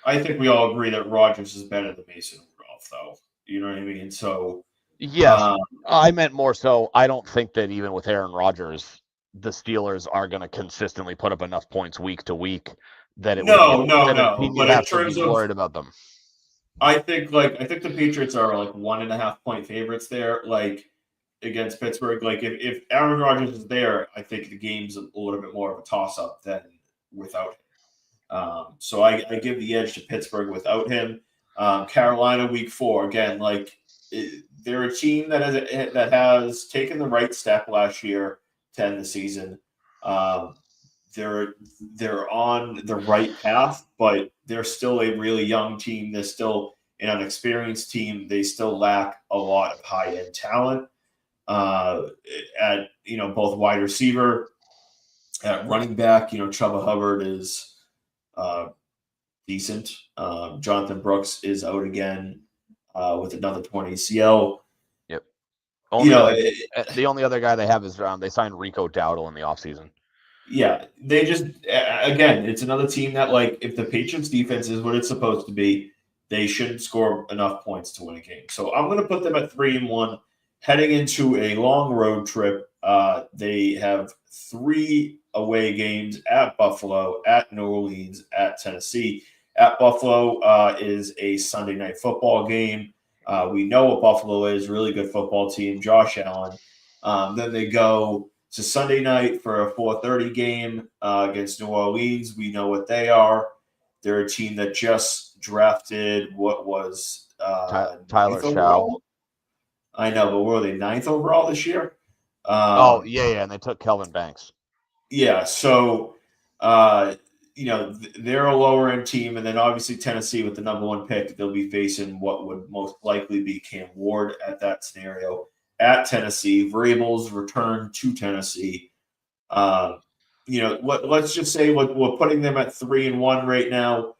Rodgers is better than Mason Rudolph, though. You know what I mean? So, Yes, um, I meant more so. I don't think that even with Aaron Rodgers, the Steelers are going to consistently put up enough points week to week that it would be a no. team you'd But in have to be terms of worried about them. I think the Patriots are like 1.5 point favorites there, like against Pittsburgh. Like if Aaron Rodgers is there, I think the game's a little bit more of a toss up than without him. So I give the edge to Pittsburgh without him. Carolina week 4 again, like they're a team that has taken the right step last year to end the season. Um, they're on the right path, but they're still a really young team. They're still an unexperienced team. They still lack a lot of high end talent uh, at both wide receiver, at running back. Chuba Hubbard is uh, decent. Jonathan Brooks is out again with another torn ACL. Yep. You Only know, other the only other guy they have is they signed Rico Dowdle in the offseason. Yeah, they just again, it's another team that like if the Patriots defense is what it's supposed to be, they shouldn't score enough points to win a game. So I'm going to put them at 3-1, heading into a long road trip. They have 3 away games at Buffalo, at New Orleans, at Tennessee. At Buffalo is a Sunday night football game. We know what Buffalo is, really good football team. Josh Allen. Then they go to Sunday night for a 4:30 game against New Orleans. We know what they are. They're a team that just drafted what was Tyler ninth Shaw. overall. I know, but were they 9th overall this year? Yeah, and they took Kelvin Banks. Yeah, so they're a lower end team, and then obviously Tennessee with the number 1 pick, they'll be facing what would most likely be Cam Ward at that scenario at Tennessee. Vrabel's return to Tennessee. Let's just say we're putting them at 3-1 right now.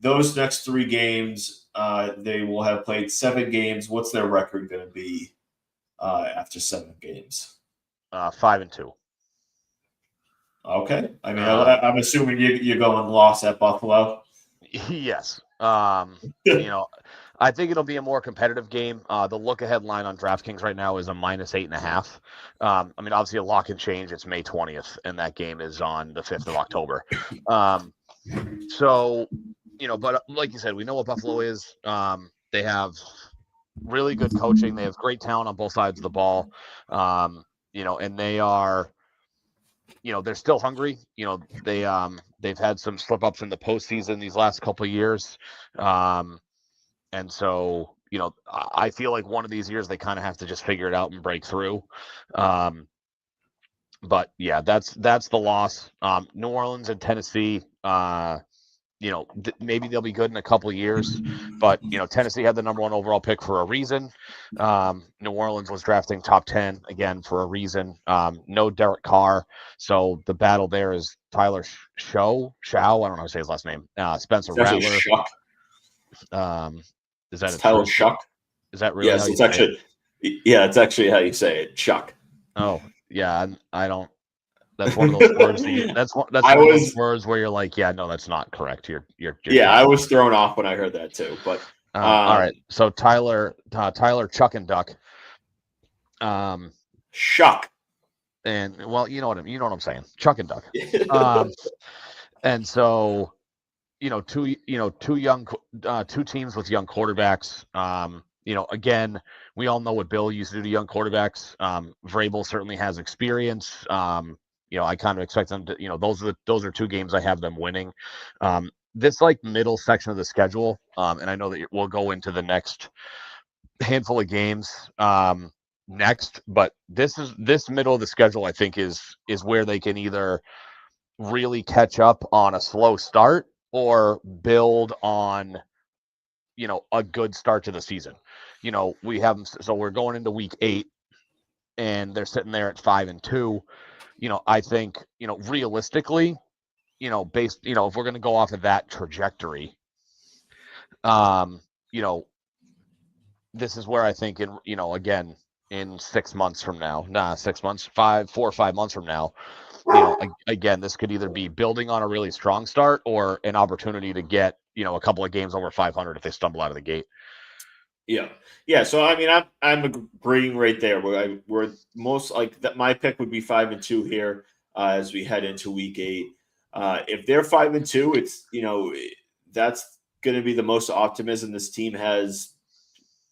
Those next 3 games, they will have played 7 games. What's their record going to be after 7 games? 5-2. Okay. I mean, I'm assuming you're going loss at Buffalo. Yes. I think it'll be a more competitive game. The look-ahead line on DraftKings right now is a -8.5. Obviously a lot can change. It's May 20th, and that game is on the 5th of October. But like you said, we know what Buffalo is. They have really good coaching. They have great talent on both sides of the ball. And they are they're still hungry. They've had some slip ups in the postseason these last couple of years, and so I feel like one of these years they kind of have to just figure it out and break through. But yeah, that's the loss. New Orleans and Tennessee. Maybe they'll be good in a couple of years, but Tennessee had the number 1 overall pick for a reason. New Orleans was drafting top 10 again for a reason. No Derek Carr, so the battle there is Tyler Shaw. I don't know how to say his last name. Spencer Rattler. Shuck. Is that it's Tyler Shuck? Is that really yes, how you it's say actually it? Yeah, it's actually how you say it, Shuck. Oh yeah, I don't. That's one of those words. That's one of those words where you're like, yeah, no, that's not correct. You're I was thrown off when I heard that too. But all right, so Tyler Chuck and Duck. Shuck. and well, you know what I'm saying, Chuck and Duck. Um, and so two teams with young quarterbacks. Again, we all know what Bill used to do to young quarterbacks. Vrabel certainly has experience. I kind of expect them to. Those are two games I have them winning. This like middle section of the schedule, and I know that we'll go into the next handful of games next, but this middle of the schedule I think is where they can either really catch up on a slow start or build on a good start to the season. We have them, so we're going into week 8 and they're sitting there at 5-2. I think realistically, based if we're going to go off of that trajectory, um you know this is where I think again in 6 months from now, 6 months, 4 or 5 months from now, again, this could either be building on a really strong start or an opportunity to get, a couple of games over 500 if they stumble out of the gate. Yeah. So I mean, I'm agreeing right there. We're most like that. My pick would be 5-2 here as we head into week 8. If they're 5-2, it's that's going to be the most optimism this team has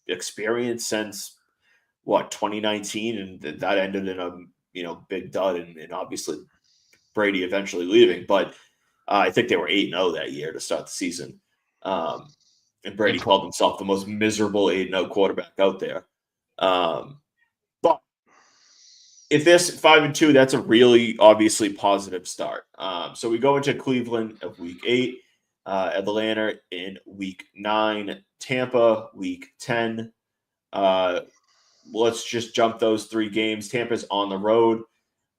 experienced since 2019, and that ended in a big dud, and obviously Brady eventually leaving. But I think they were 8-0 that year to start the season. And Brady called himself the most miserable 8-0 quarterback out there. But if this 5-2, that's a really obviously positive start. So we go into Cleveland of week 8, Atlanta in week 9, Tampa week 10. Let's just jump those 3 games. Tampa's on the road,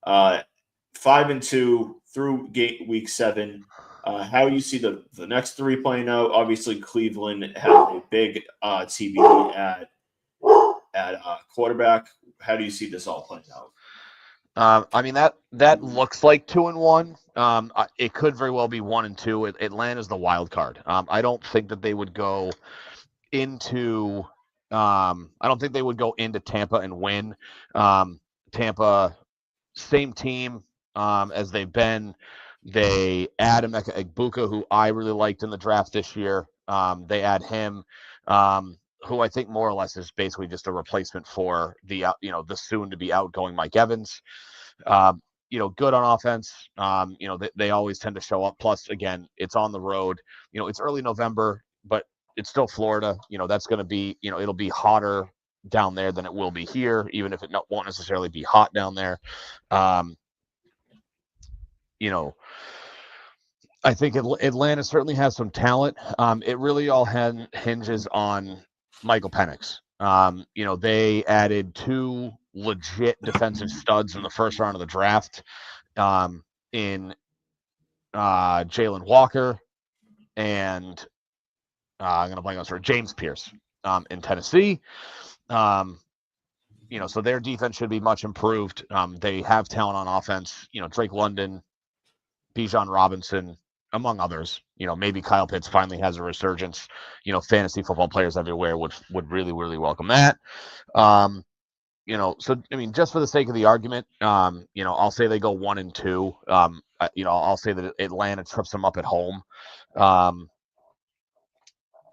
5-2 through week 7. How you see the next 3 playing out? Obviously, Cleveland has a big TBD at quarterback. How do you see this all playing out? I mean that looks like 2-1. It could very well be 1-2. Atlanta's the wild card. I don't think that they would go into. I don't think they would go into Tampa and win. Tampa, same team as they've been. They add Emeka Egbuka, who I really liked in the draft this year. They add him, who I think more or less is basically just a replacement for the soon to be outgoing Mike Evans. Good on offense. They always tend to show up. Plus, again, it's on the road. It's early November, but it's still Florida. That's going to be, it'll be hotter down there than it will be here, even if it won't necessarily be hot down there. I think Atlanta certainly has some talent. It really all hinges on Michael Penix. They added 2 legit defensive studs in the first round of the draft, in Jalen Walker and I'm going to blank on James Pierce in Tennessee. So their defense should be much improved. They have talent on offense. Drake London, Bijan Robinson, among others. Maybe Kyle Pitts finally has a resurgence. Fantasy football players everywhere would really, really welcome that. So I mean, just for the sake of the argument, I'll say they go 1-2. I'll say that Atlanta trips them up at home.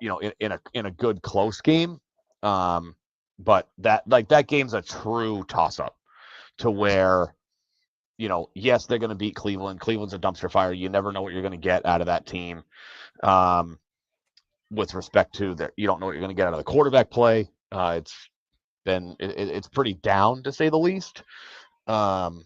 In a good close game. But that game's a true toss up to where, yes, they're going to beat Cleveland. Cleveland's a dumpster fire. You never know what you're going to get out of that team. With respect to that, you don't know what you're going to get out of the quarterback play. It's pretty down to say the least. So,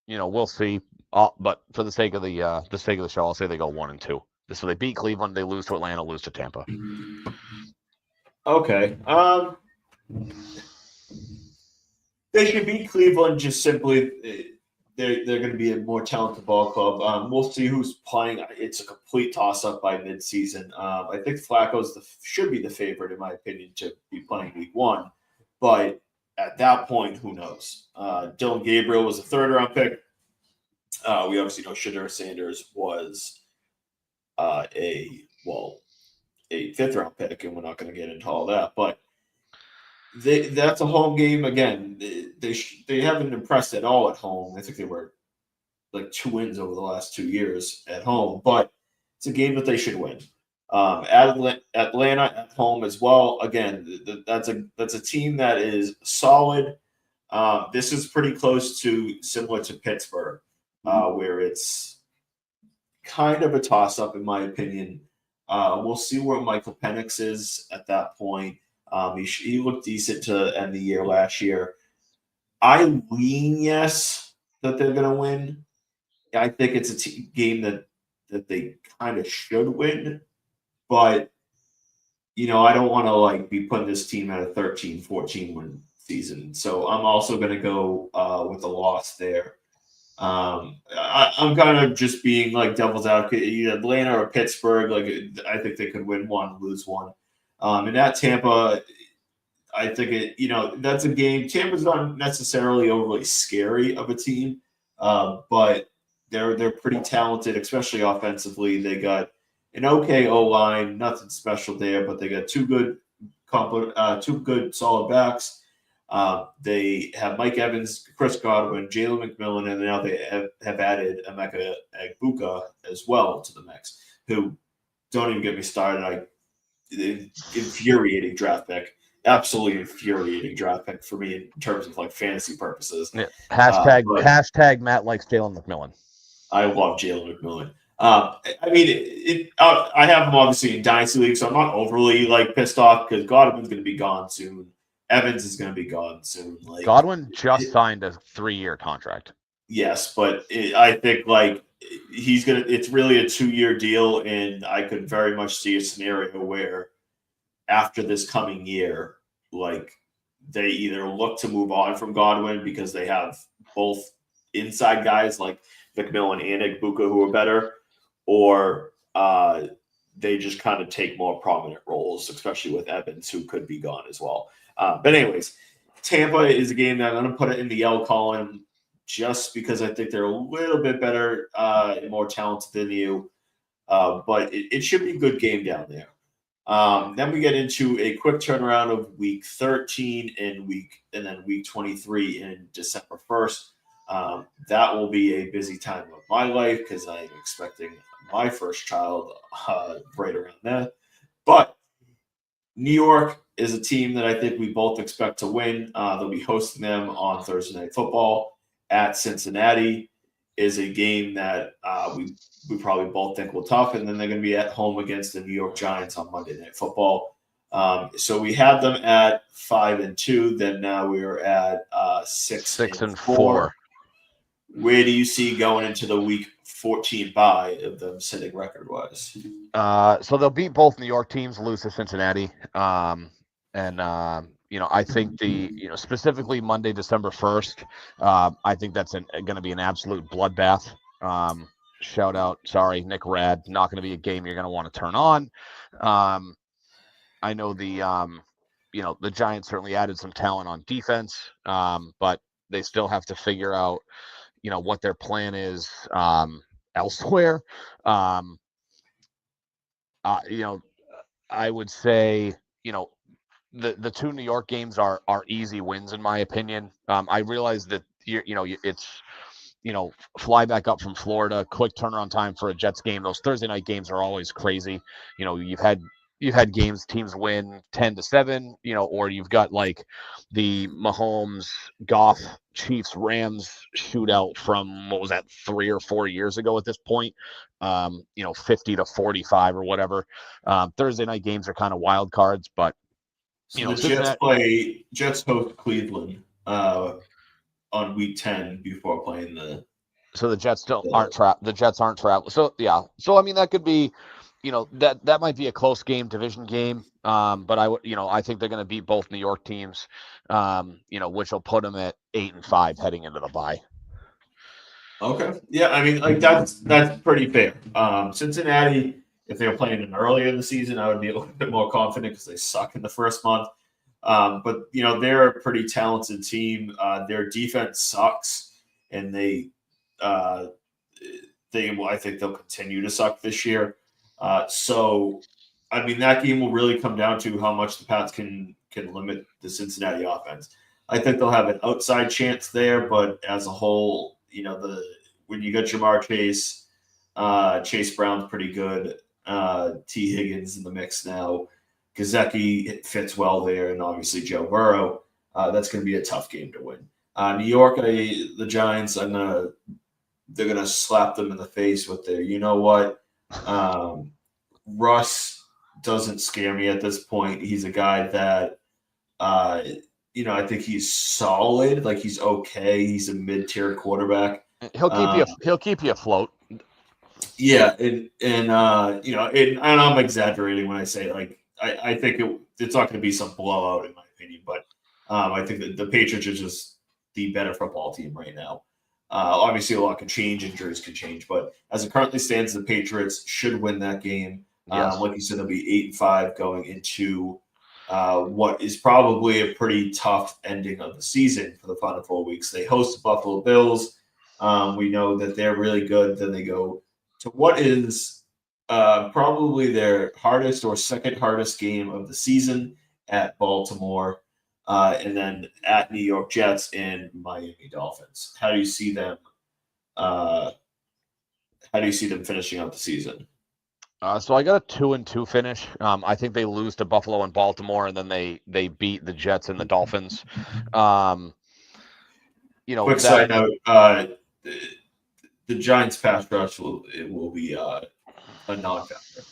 we'll see. But for the sake of the show, I'll say they go 1-2. So they beat Cleveland, they lose to Atlanta, lose to Tampa. Okay. They should beat Cleveland just simply. They're going to be a more talented ball club. We'll see who's playing. It's a complete toss-up by midseason. I think Flacco's should be the favorite, in my opinion, to be playing week 1. But at that point, who knows? Dylan Gabriel was a third-round pick. We obviously know Shedeur Sanders was a fifth-round pick, and we're not going to get into all that. But That's a home game again. They haven't impressed at all at home. I think they were like 2 wins over the last 2 years at home, but it's a game that they should win. Atlanta at home as well. Again, that's a team that is solid. This is pretty close to similar to Pittsburgh, where it's kind of a toss up in my opinion. We'll see where Michael Penix is at that point. He looked decent to end the year last year. I lean yes that they're going to win. I think it's a game that they kind of should win, but I don't want to like be putting this team at a 13-14 win season. So I'm also going to go with a loss there. I'm kind of just being like devil's advocate. Either Atlanta or Pittsburgh, like I think they could win one, lose one. And at Tampa, I think that's a game. Tampa's not necessarily overly scary of a team, but they're pretty talented, especially offensively. They got an okay O line, nothing special there, but they got two good solid backs. They have Mike Evans, Chris Godwin, Jalen McMillan, and now they have added Emeka Egbuka as well to the mix. Who don't even get me started. Infuriating draft pick. Absolutely infuriating draft pick for me in terms of like fantasy purposes. Yeah. Hashtag Matt likes Jalen McMillan. I love Jalen McMillan. I have him obviously in Dynasty League, so I'm not overly like pissed off because Godwin's going to be gone soon. Evans is going to be gone soon. Like Godwin just signed a 3-year contract. Yes, but I think like it's really a 2-year deal, and I could very much see a scenario where after this coming year, like they either look to move on from Godwin because they have both inside guys like McMillan and Egbuka who are better, or they just kind of take more prominent roles, especially with Evans, who could be gone as well. But anyways, Tampa is a game that I'm going to put it in the L column just because I think they're a little bit better and more talented than you. But it should be a good game down there. Then we get into a quick turnaround of week 13 and then week 23 in December 1st. That will be a busy time of my life because I am expecting my first child right around there. But New York is a team that I think we both expect to win. They'll be hosting them on Thursday Night Football at Cincinnati. Is a game that we probably both think will tough, and then they're going to be at home against the New York Giants on Monday Night Football. So we had them at 5-2. Then now we are at 6-4. Where do you see going into the week 14 bye of them sitting record wise? So they'll beat both New York teams, lose to Cincinnati. I think specifically Monday, December 1st, I think that's going to be an absolute bloodbath. Shout out, sorry, Nick Rad, not going to be a game you're going to want to turn on. I know the Giants certainly added some talent on defense, but they still have to figure out, what their plan is elsewhere. I would say, the two New York games are easy wins in my opinion. I realize that it's fly back up from Florida, quick turnaround time for a Jets game. Those Thursday night games are always crazy. You've had games teams win 10-7, or you've got like the Mahomes, Goff, Chiefs, Rams shootout from what was that 3 or 4 years ago at this point, 50-45 or whatever. Thursday night games are kind of wild cards, but so the Jets host Cleveland on week 10 before playing the. So the Jets aren't traveling. So yeah. So I mean that could be, that might be a close game, division game. But I think they're going to beat both New York teams. Which will put them at 8-5 heading into the bye. Okay. Yeah, I mean, like that's pretty fair. Cincinnati, if they were playing them earlier in the season, I would be a little bit more confident because they suck in the first month. But they're a pretty talented team. Their defense sucks, and I think they'll continue to suck this year. So, I mean, that game will really come down to how much the Pats can can limit the Cincinnati offense. I think they'll have an outside chance there, but as a whole, when you got Jamar Chase, Chase Brown's pretty good. T. Higgins in the mix now. Gesicki fits well there, and obviously Joe Burrow. That's going to be a tough game to win. New York, the Giants, they're going to slap them in the face with their, you know what? Russ doesn't scare me at this point. He's a guy that, I think he's solid. Like, he's okay. He's a mid-tier quarterback. He'll keep you afloat. Yeah, and I'm exaggerating when I say, like, I think it's not going to be some blowout in my opinion, but I think that the Patriots are just the better football team right now. Obviously, a lot can change, injuries can change, but as it currently stands, the Patriots should win that game. Yes. Like you said, they'll be 8-5 going into what is probably a pretty tough ending of the season for the final 4 weeks. They host the Buffalo Bills. We know that they're really good. Then they go to what is probably their hardest or second hardest game of the season at Baltimore, and then at New York Jets and Miami Dolphins. How do you see them? How do you see them finishing out the season? So I got a 2-2 finish. I think they lose to Buffalo and Baltimore, and then they beat the Jets and the Dolphins. Quick side note: the Giants' pass rush will be a non-factor.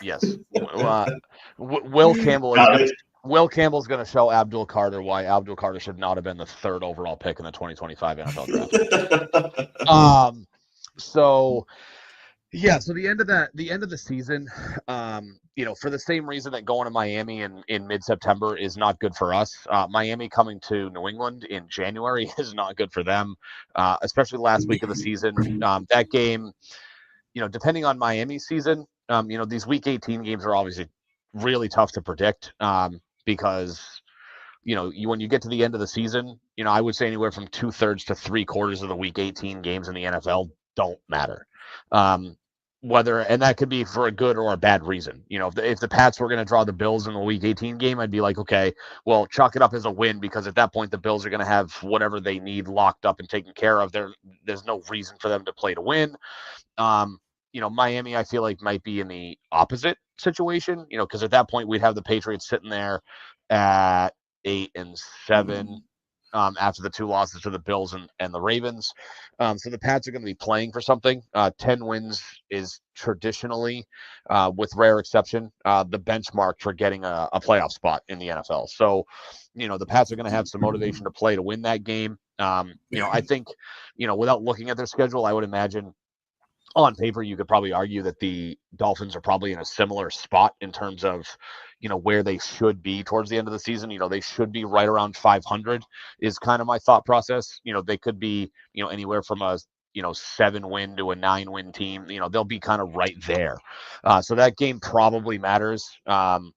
Yes. Will Campbell's going to show Abdul Carter why Abdul Carter should not have been the 3rd overall pick in the 2025 NFL draft. So the end of the season, for the same reason that going to Miami in mid-September is not good for us. Miami coming to New England in January is not good for them, especially last week of the season. That game, depending on Miami's season, these Week 18 games are obviously really tough to predict because when you get to the end of the season, I would say anywhere from 2/3 to 3/4 of the Week 18 games in the NFL don't matter. And that could be for a good or a bad reason. If the Pats were going to draw the Bills in the Week 18 game, I'd be like, okay, well, chalk it up as a win because at that point the Bills are going to have whatever they need locked up and taken care of. There's no reason for them to play to win. Miami, I feel like might be in the opposite situation, because at that point we'd have the Patriots sitting there at 8-7 after the 2 losses to the Bills and the Ravens. So the Pats are going to be playing for something. 10 wins is traditionally, with rare exception, the benchmark for getting a playoff spot in the NFL. So, the Pats are going to have some motivation to play to win that game. I think, without looking at their schedule, I would imagine on paper, you could probably argue that the Dolphins are probably in a similar spot in terms of, where they should be towards the end of the season. They should be right around 500 is kind of my thought process. They could be, anywhere from a, 7-win to a 9-win team. They'll be kind of right there. So that game probably matters. And,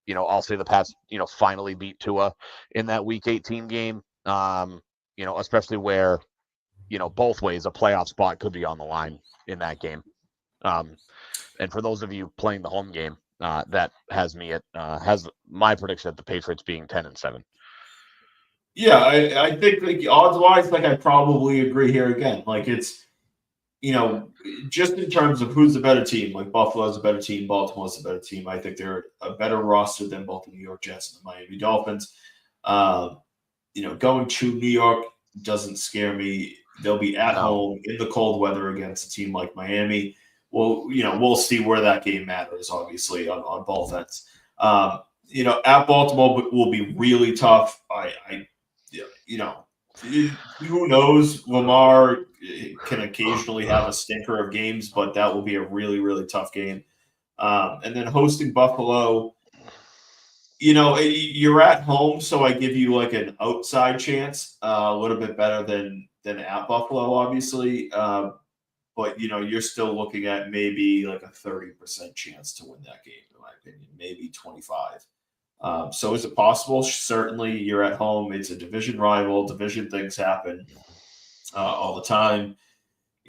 I'll say the Pats, finally beat Tua in that Week 18 game, especially where, both ways a playoff spot could be on the line in that game. And for those of you playing the home game, that has my prediction at the Patriots being 10-7. Yeah, I think like odds wise, like I probably agree here again. Like it's, just in terms of who's the better team, like Buffalo's a better team, Baltimore's a better team. I think they're a better roster than both the New York Jets and the Miami Dolphins. Going to New York doesn't scare me. They'll be at home in the cold weather against a team like Miami. Well, we'll see where that game matters, obviously, on both ends. At Baltimore will be really tough. Who knows? Lamar can occasionally have a stinker of games, but that will be a really, really tough game. And then hosting Buffalo, you're at home, so I give you like an outside chance, a little bit better than at Buffalo, obviously. But you're still looking at maybe like a 30% chance to win that game, in my opinion, maybe 25. So is it possible? Certainly, you're at home. It's a division rival. Division things happen all the time.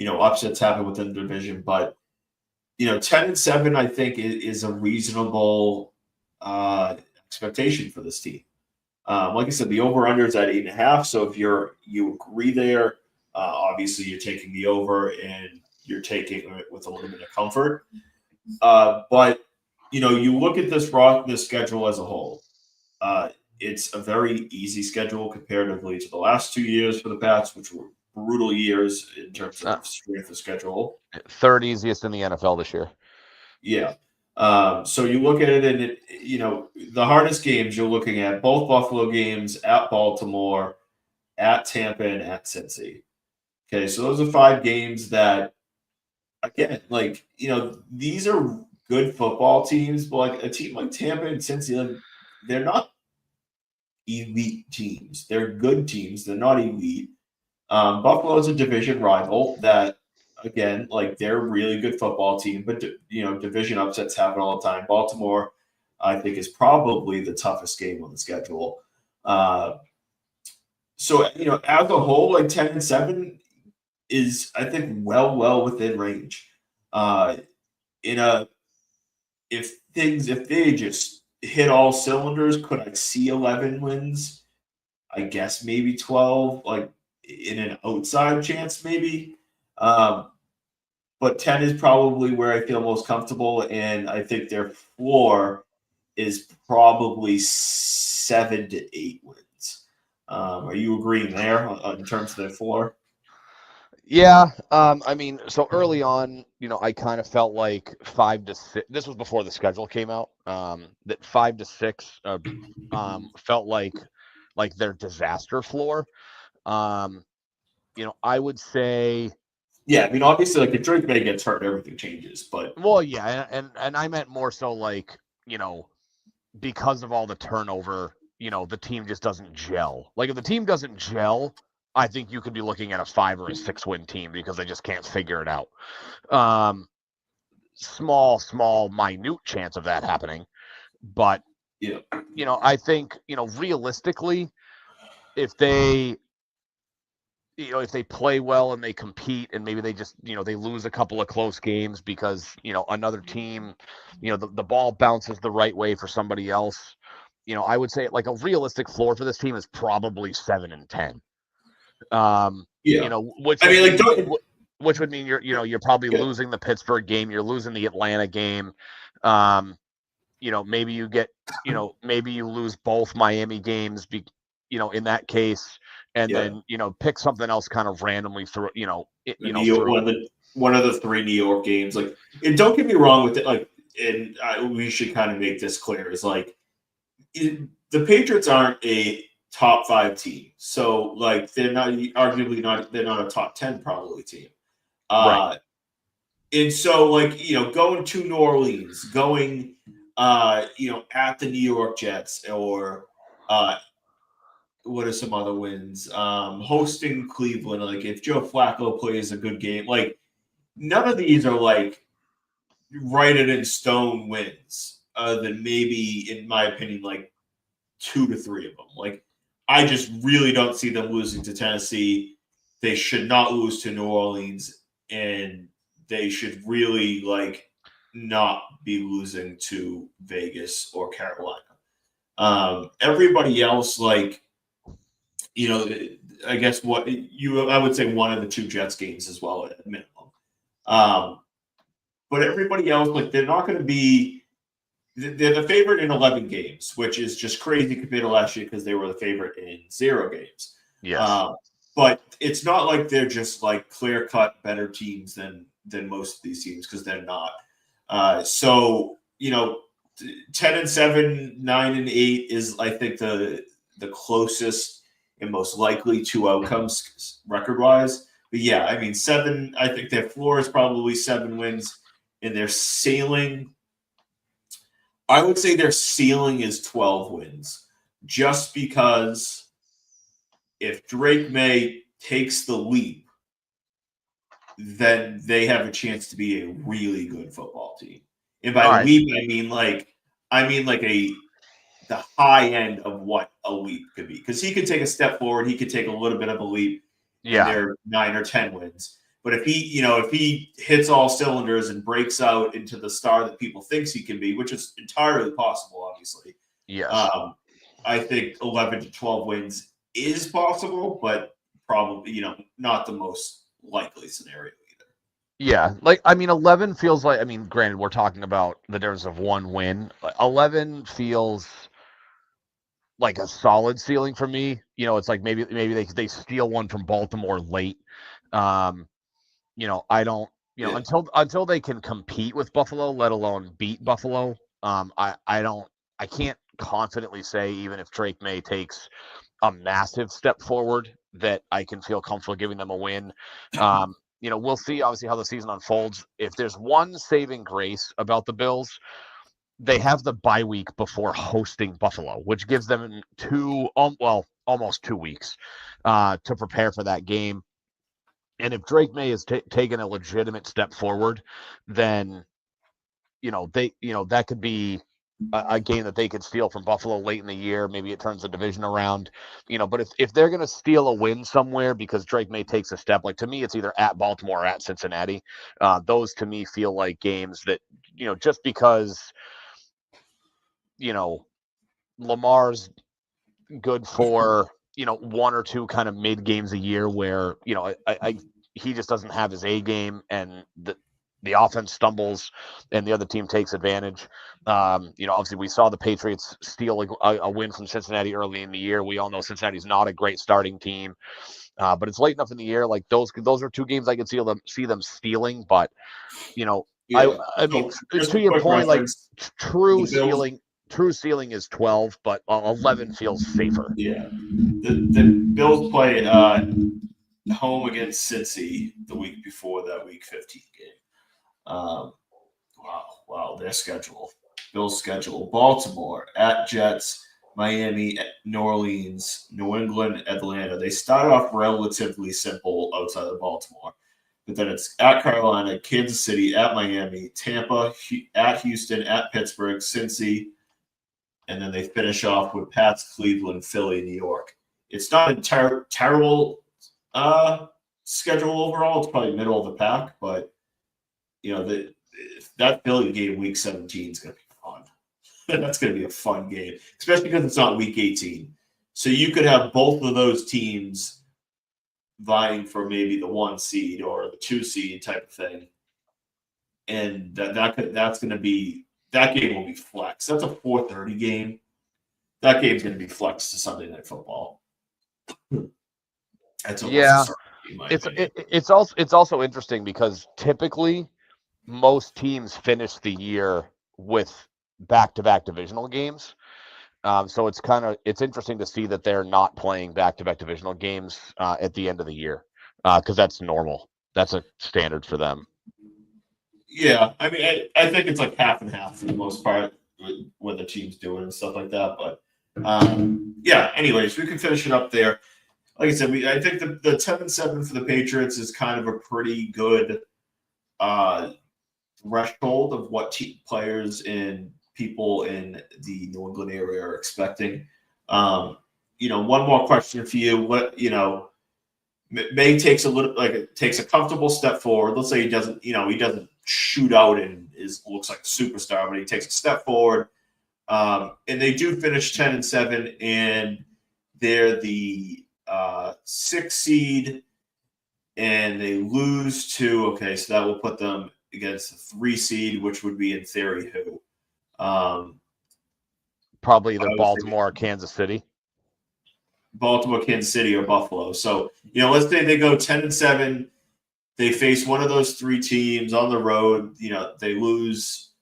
Upsets happen within the division, but 10-7, I think, is a reasonable expectation for this team. Like I said, the over/under is at 8.5. So if you agree there, obviously you're taking the over and you're taking it with a little bit of comfort. But you look at this schedule as a whole. It's a very easy schedule comparatively to the last 2 years for the Pats, which were brutal years in terms of strength of schedule. Third easiest in the NFL this year. Yeah. So you look at it, and the hardest games you're looking at both Buffalo games at Baltimore, at Tampa, and at Cincy. Okay, so those are 5 games that, again, these are good football teams, but like a team like Tampa and Cincy, they're not elite teams. They're good teams. They're not elite. Buffalo is a division rival that, again, they're a really good football team, but division upsets happen all the time. Baltimore, I think, is probably the toughest game on the schedule. So as a whole, 10-7 is, I think, well within range. If they just hit all cylinders, could I see 11 wins? I guess maybe 12, in an outside chance, maybe. But 10 is probably where I feel most comfortable, and I think their floor is probably 7 to 8 wins. Are you agreeing there in terms of their floor? Yeah, I mean, so early on, I kind of felt like 5 to 6. This was before the schedule came out. That 5 to 6 felt like their disaster floor. I would say. Yeah, I mean, obviously, if Drake May gets hurt, everything changes. But yeah, and I meant more so because of all the turnover, the team just doesn't gel. If the team doesn't gel, I think you could be looking at a 5 or a 6 win team because they just can't figure it out. Small, minute chance of that happening. But, yeah, I think, realistically, if they play well and they compete and maybe they just, they lose a couple of close games because, another team, the ball bounces the right way for somebody else. I would say a realistic floor for this team is probably 7-10. yeah. Which would mean you're probably losing the Pittsburgh game, you're losing the Atlanta game. Maybe you get, maybe you lose both Miami games, in that case, and then pick something else kind of randomly through, one of the 3 New York games. And don't get me wrong with it. And we should kind of make this clear: is the Patriots aren't a top 5 team, so they're not arguably not they're not a top 10 probably team. Right. And so going to New Orleans, going at the New York Jets, or what are some other wins? Hosting Cleveland, if Joe Flacco plays a good game, none of these are write it in stone wins. Than maybe, in my opinion, 2 to 3 of them. I just really don't see them losing to Tennessee. They should not lose to New Orleans, and they should really not be losing to Vegas or Carolina. Everybody else, I guess I would say one of the 2 Jets games as well at minimum. But everybody else, they're not going to be. They're the favorite in 11 games, which is just crazy compared to last year because they were the favorite in 0 games. Yes. But it's not like they're just clear-cut better teams than most of these teams, because they're not. So 10-7, 9-8 is, I think, the closest and most likely 2 outcomes record-wise. But yeah, I mean, 7. I think their floor is probably 7 wins, and their ceiling, I would say their ceiling is 12 wins, just because if Drake May takes the leap, then they have a chance to be a really good football team. And by leap, I mean the high end of what a leap could be, because he could take a step forward, he could take a little bit of a leap, and they're 9 or 10 wins. But if he hits all cylinders and breaks out into the star that people thinks he can be, which is entirely possible, obviously, Yes. I think 11 to 12 wins is possible, but probably, not the most likely scenario either. Yeah, 11 feels like, granted, we're talking about the difference of one win. 11 feels like a solid ceiling for me. It's like maybe they steal one from Baltimore late. Um, I don't, Yeah. until they can compete with Buffalo, let alone beat Buffalo. I can't confidently say, even if Drake May takes a massive step forward, that I can feel comfortable giving them a win. We'll see obviously how the season unfolds. If there's one saving grace about the Bills, they have the bye week before hosting Buffalo, which gives them almost 2 weeks to prepare for that game. And if Drake May has taken a legitimate step forward, then that could be a game that they could steal from Buffalo late in the year. Maybe it turns the division around. But if they're going to steal a win somewhere because Drake May takes a step, like, to me, it's either at Baltimore or at Cincinnati. Those to me feel like games that, just because, Lamar's good for, one or two kind of mid games a year where, he just doesn't have his A game, and the offense stumbles and the other team takes advantage. Obviously we saw the Patriots steal a win from Cincinnati early in the year. We all know Cincinnati's not a great starting team, but it's late enough in the year. Like, those are two games I could see them stealing. But Yeah. I mean, So just to a your quick point, like, reference, true the Bills. ceiling, is 12, but 11 feels safer. Yeah. The Bills play home against Cincy the week before that Week 15 game. Wow, their schedule. Bills' schedule: Baltimore at Jets, Miami, New Orleans, New England, Atlanta. They start off relatively simple outside of Baltimore, but then it's at Carolina, Kansas City, at Miami, Tampa, at Houston, at Pittsburgh, Cincy, and then they finish off with Pats, Cleveland, Philly, New York. It's not a terrible schedule overall. It's probably middle of the pack, but that Philly game Week 17 is going to be fun. That's going to be a fun game, especially because it's not Week 18. So you could have both of those teams vying for maybe the 1 seed or the 2 seed type of thing, and that's going to be, that game will be flexed. That's a 4:30 game. That game's going to be flexed to Sunday Night Football. That's almost a Yeah, certainty, in my opinion. it's also interesting because typically most teams finish the year with back-to-back divisional games. So it's interesting to see that they're not playing back-to-back divisional games at the end of the year, because that's normal. That's a standard for them. Yeah, I mean, I think it's like half and half for the most part what the team's doing and stuff like that. But yeah, anyways, we can finish it up there. Like I said, I think the 10-7 for the Patriots is kind of a pretty good threshold of what players and people in the New England area are expecting. One more question for you. May takes a comfortable step forward. Let's say he doesn't shoot out and looks like a superstar, but he takes a step forward. And they do finish 10-7, and they're the 6 seed, and they lose to, okay, so that will put them against the 3 seed, which would be in theory who? Probably either Baltimore or Kansas City. Baltimore, Kansas City, or Buffalo. So, let's say they go 10-7. They face one of those 3 teams on the road. They lose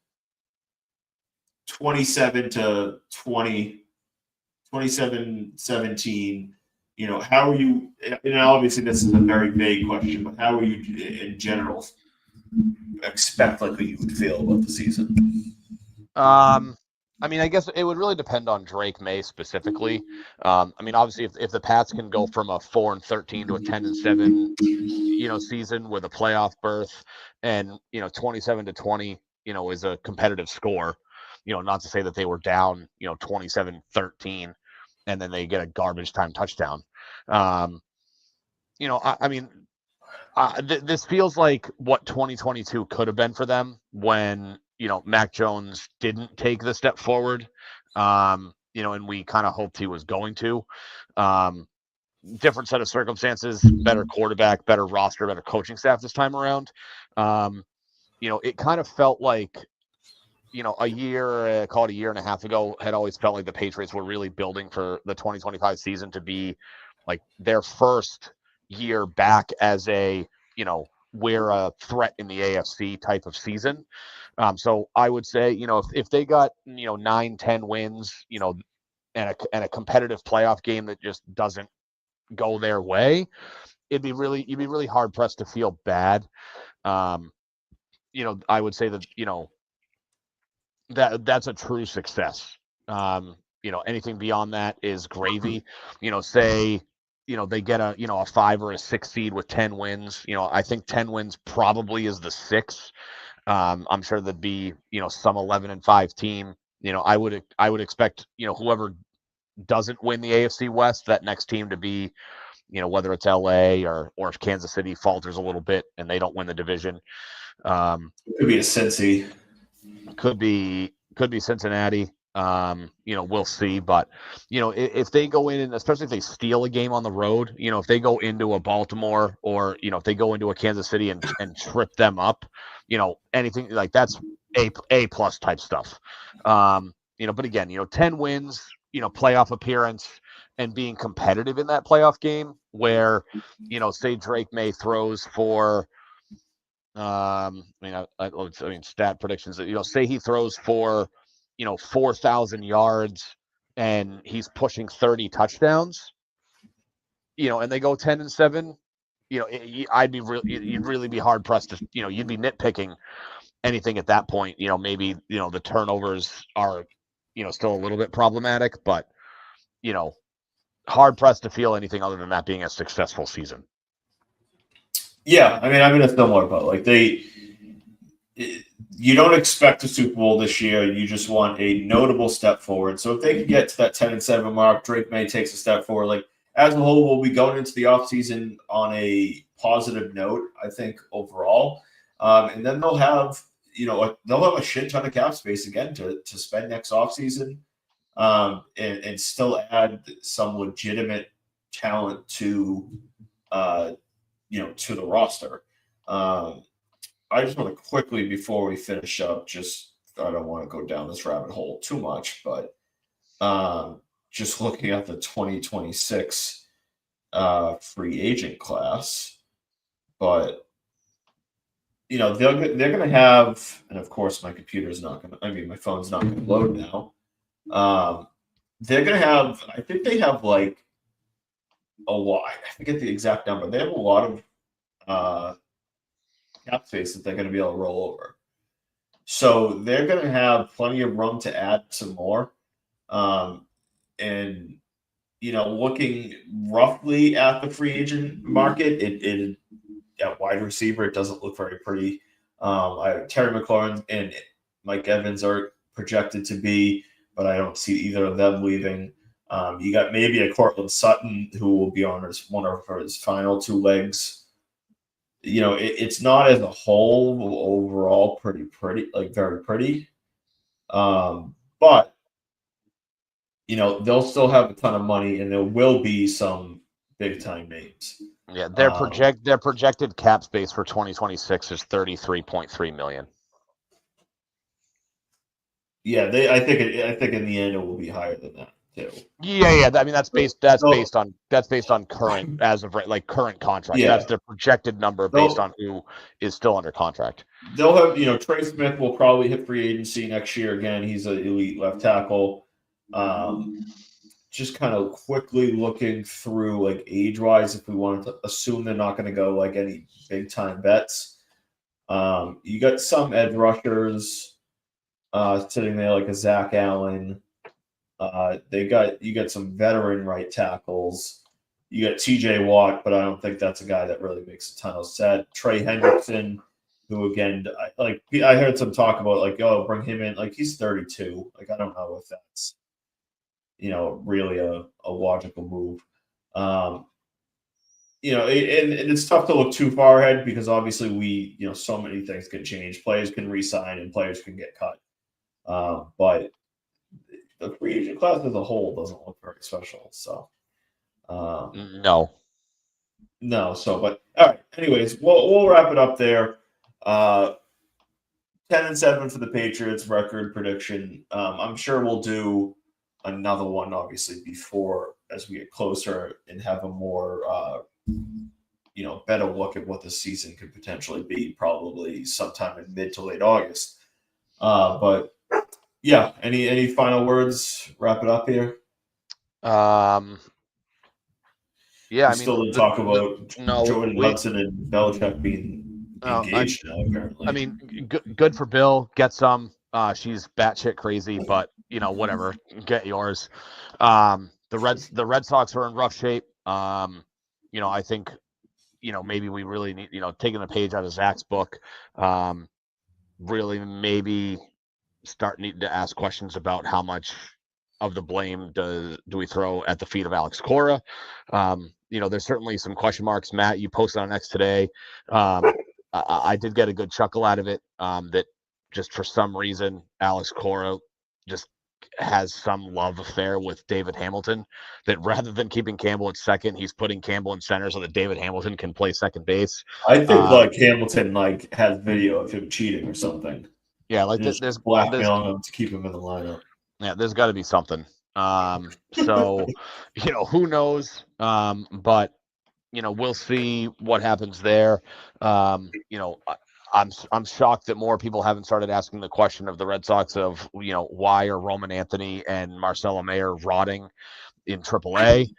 27-20, 27-17. How are you? And obviously, this is a very vague question, but how are you in general expect like what you would feel about the season? I guess it would really depend on Drake May specifically. Obviously, if the Pats can go from a 4-13 to a 10-7, season with a playoff berth, and 27-20, is a competitive score. Not to say that they were down, 27-13, and then they get a garbage time touchdown. This feels like what 2022 could have been for them when Mac Jones didn't take the step forward. And we kind of hoped he was going to. Different set of circumstances, better quarterback, better roster, better coaching staff this time around. It kind of felt like, a year, call it a year and a half ago, had always felt like the Patriots were really building for the 2025 season to be like their first year back as we're a threat in the AFC type of season. So I would say, if they got, 9-10 wins, and a competitive playoff game that just doesn't go their way, you'd be really hard pressed to feel bad. I would say that, that's a true success. Anything beyond that is gravy. Say, they get a 5 or a 6 seed with 10 wins. I think 10 wins probably is the 6. I'm sure there'd be, some 11-5 team. I would expect, whoever doesn't win the AFC West, that next team to be, whether it's LA or if Kansas City falters a little bit and they don't win the division. It could be a Cincy. Could be Cincinnati. We'll see. But, if they go in, and especially if they steal a game on the road, if they go into a Baltimore or, if they go into a Kansas City and trip them up, anything like that's A plus type stuff. But again, 10 wins, playoff appearance and being competitive in that playoff game where, say Drake May throws for, stat predictions that, say he throws for, 4,000 yards and he's pushing 30 touchdowns, and they go 10-7, you'd really be hard pressed to, you'd be nitpicking anything at that point. Maybe, the turnovers are, still a little bit problematic, but, hard pressed to feel anything other than that being a successful season. Yeah, I mean, I'm in a similar boat. Like you don't expect a Super Bowl this year. You just want a notable step forward. So if they can get to that 10-7 mark, Drake May takes a step forward. Like as a whole, we'll be going into the offseason on a positive note, I think, overall. And then they'll have a shit ton of cap space again to spend next offseason, and still add some legitimate talent to to the roster. I just want to quickly, before we finish up, I don't want to go down this rabbit hole too much, but just looking at the 2026 free agent class, but they're going to have, and of course my computer's not going to, my phone's not going to load now. They're going to have, I think they have like a lot, I forget the exact number. They have a lot of cap space that they're going to be able to roll over. So they're going to have plenty of room to add some more. And, looking roughly at the free agent market, it at wide receiver, it doesn't look very pretty. Terry McLaurin and Mike Evans are projected to be, but I don't see either of them leaving. You got maybe a Cortland Sutton who will be on one of his final 2 legs. It's not as a whole overall pretty, like very pretty. But, they'll still have a ton of money and there will be some big time names. Yeah, their projected cap space for 2026 is $33.3 million. Yeah, I think in the end it will be higher than that too. Yeah. I mean, that's based on current, as of right, like current contract. Yeah. That's their projected number based on who is still under contract. They'll have, Trey Smith will probably hit free agency next year again. He's an elite left tackle. Just kind of quickly looking through like age wise, if we wanted to assume they're not going to go like any big time bets. You got some edge rushers sitting there like a Zach Allen. You got some veteran right tackles. You got TJ Watt, but I don't think that's a guy that really makes a ton of sense. Trey Hendrickson, who again, I heard some talk about like, oh, bring him in. Like he's 32. Like I don't know if that's really a logical move. And it's tough to look too far ahead because obviously so many things can change. Players can resign and players can get cut. But the free agent class as a whole doesn't look very special. So No. But all right. Anyways, we'll wrap it up there. 10-7 for the Patriots record prediction. I'm sure we'll do another one, obviously, before as we get closer and have a more better look at what the season could potentially be, probably sometime in mid to late August. But yeah, any final words? Wrap it up here. Yeah, We still didn't talk about Jordan we Hudson and Belichick being engaged now, apparently. I mean, good for Bill. Get some. She's batshit crazy, but whatever. Get yours. The Red Sox are in rough shape. I think maybe we really need taking a page out of Zach's book. Really maybe start needing to ask questions about how much of the blame do we throw at the feet of Alex Cora. There's certainly some question marks. Matt, you posted on X today. I did get a good chuckle out of it. That just for some reason, Alex Cora just has some love affair with David Hamilton. That rather than keeping Campbell at second, he's putting Campbell in center so that David Hamilton can play second base. I think Hamilton has video of him cheating or something. Yeah, there's blackmailing him to keep him in the lineup. Yeah, there's got to be something. So who knows? But we'll see what happens there. I'm shocked that more people haven't started asking the question of the Red Sox of why are Roman Anthony and Marcelo Mayer rotting in AAA.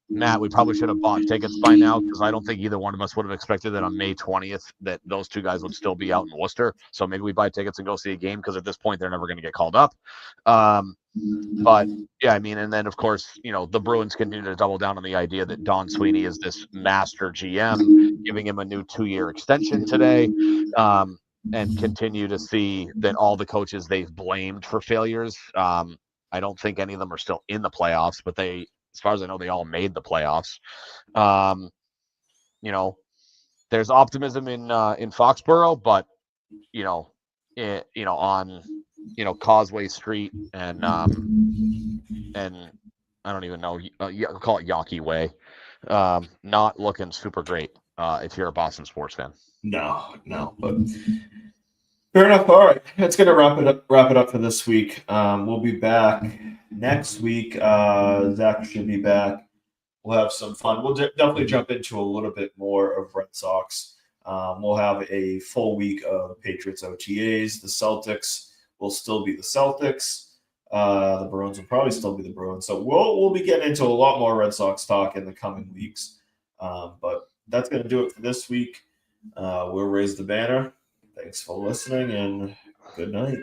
Matt, we probably should have bought tickets by now because I don't think either one of us would have expected that on May 20th that those two guys would still be out in Worcester. So maybe we buy tickets and go see a game because at this point they're never going to get called up. But yeah, I mean, and then of course, the Bruins continue to double down on the idea that Don Sweeney is this master GM, giving him a new 2-year extension today. And continue to see that all the coaches they've blamed for failures. I don't think any of them are still in the playoffs, but as far as I know, they all made the playoffs. There's optimism in Foxborough, but on Causeway Street and I don't even know, I'll call it Yawkey Way. Not looking super great if you're a Boston sports fan. No, but fair enough. All right, that's gonna wrap it up for this week. We'll be back next week. Zach should be back. We'll have some fun. We'll definitely jump into a little bit more of Red Sox. We'll have a full week of Patriots OTAs. The Celtics will still be the Celtics. The Bruins will probably still be the Bruins. So we'll be getting into a lot more Red Sox talk in the coming weeks. But that's going to do it for this week. We'll raise the banner. Thanks for listening and good night.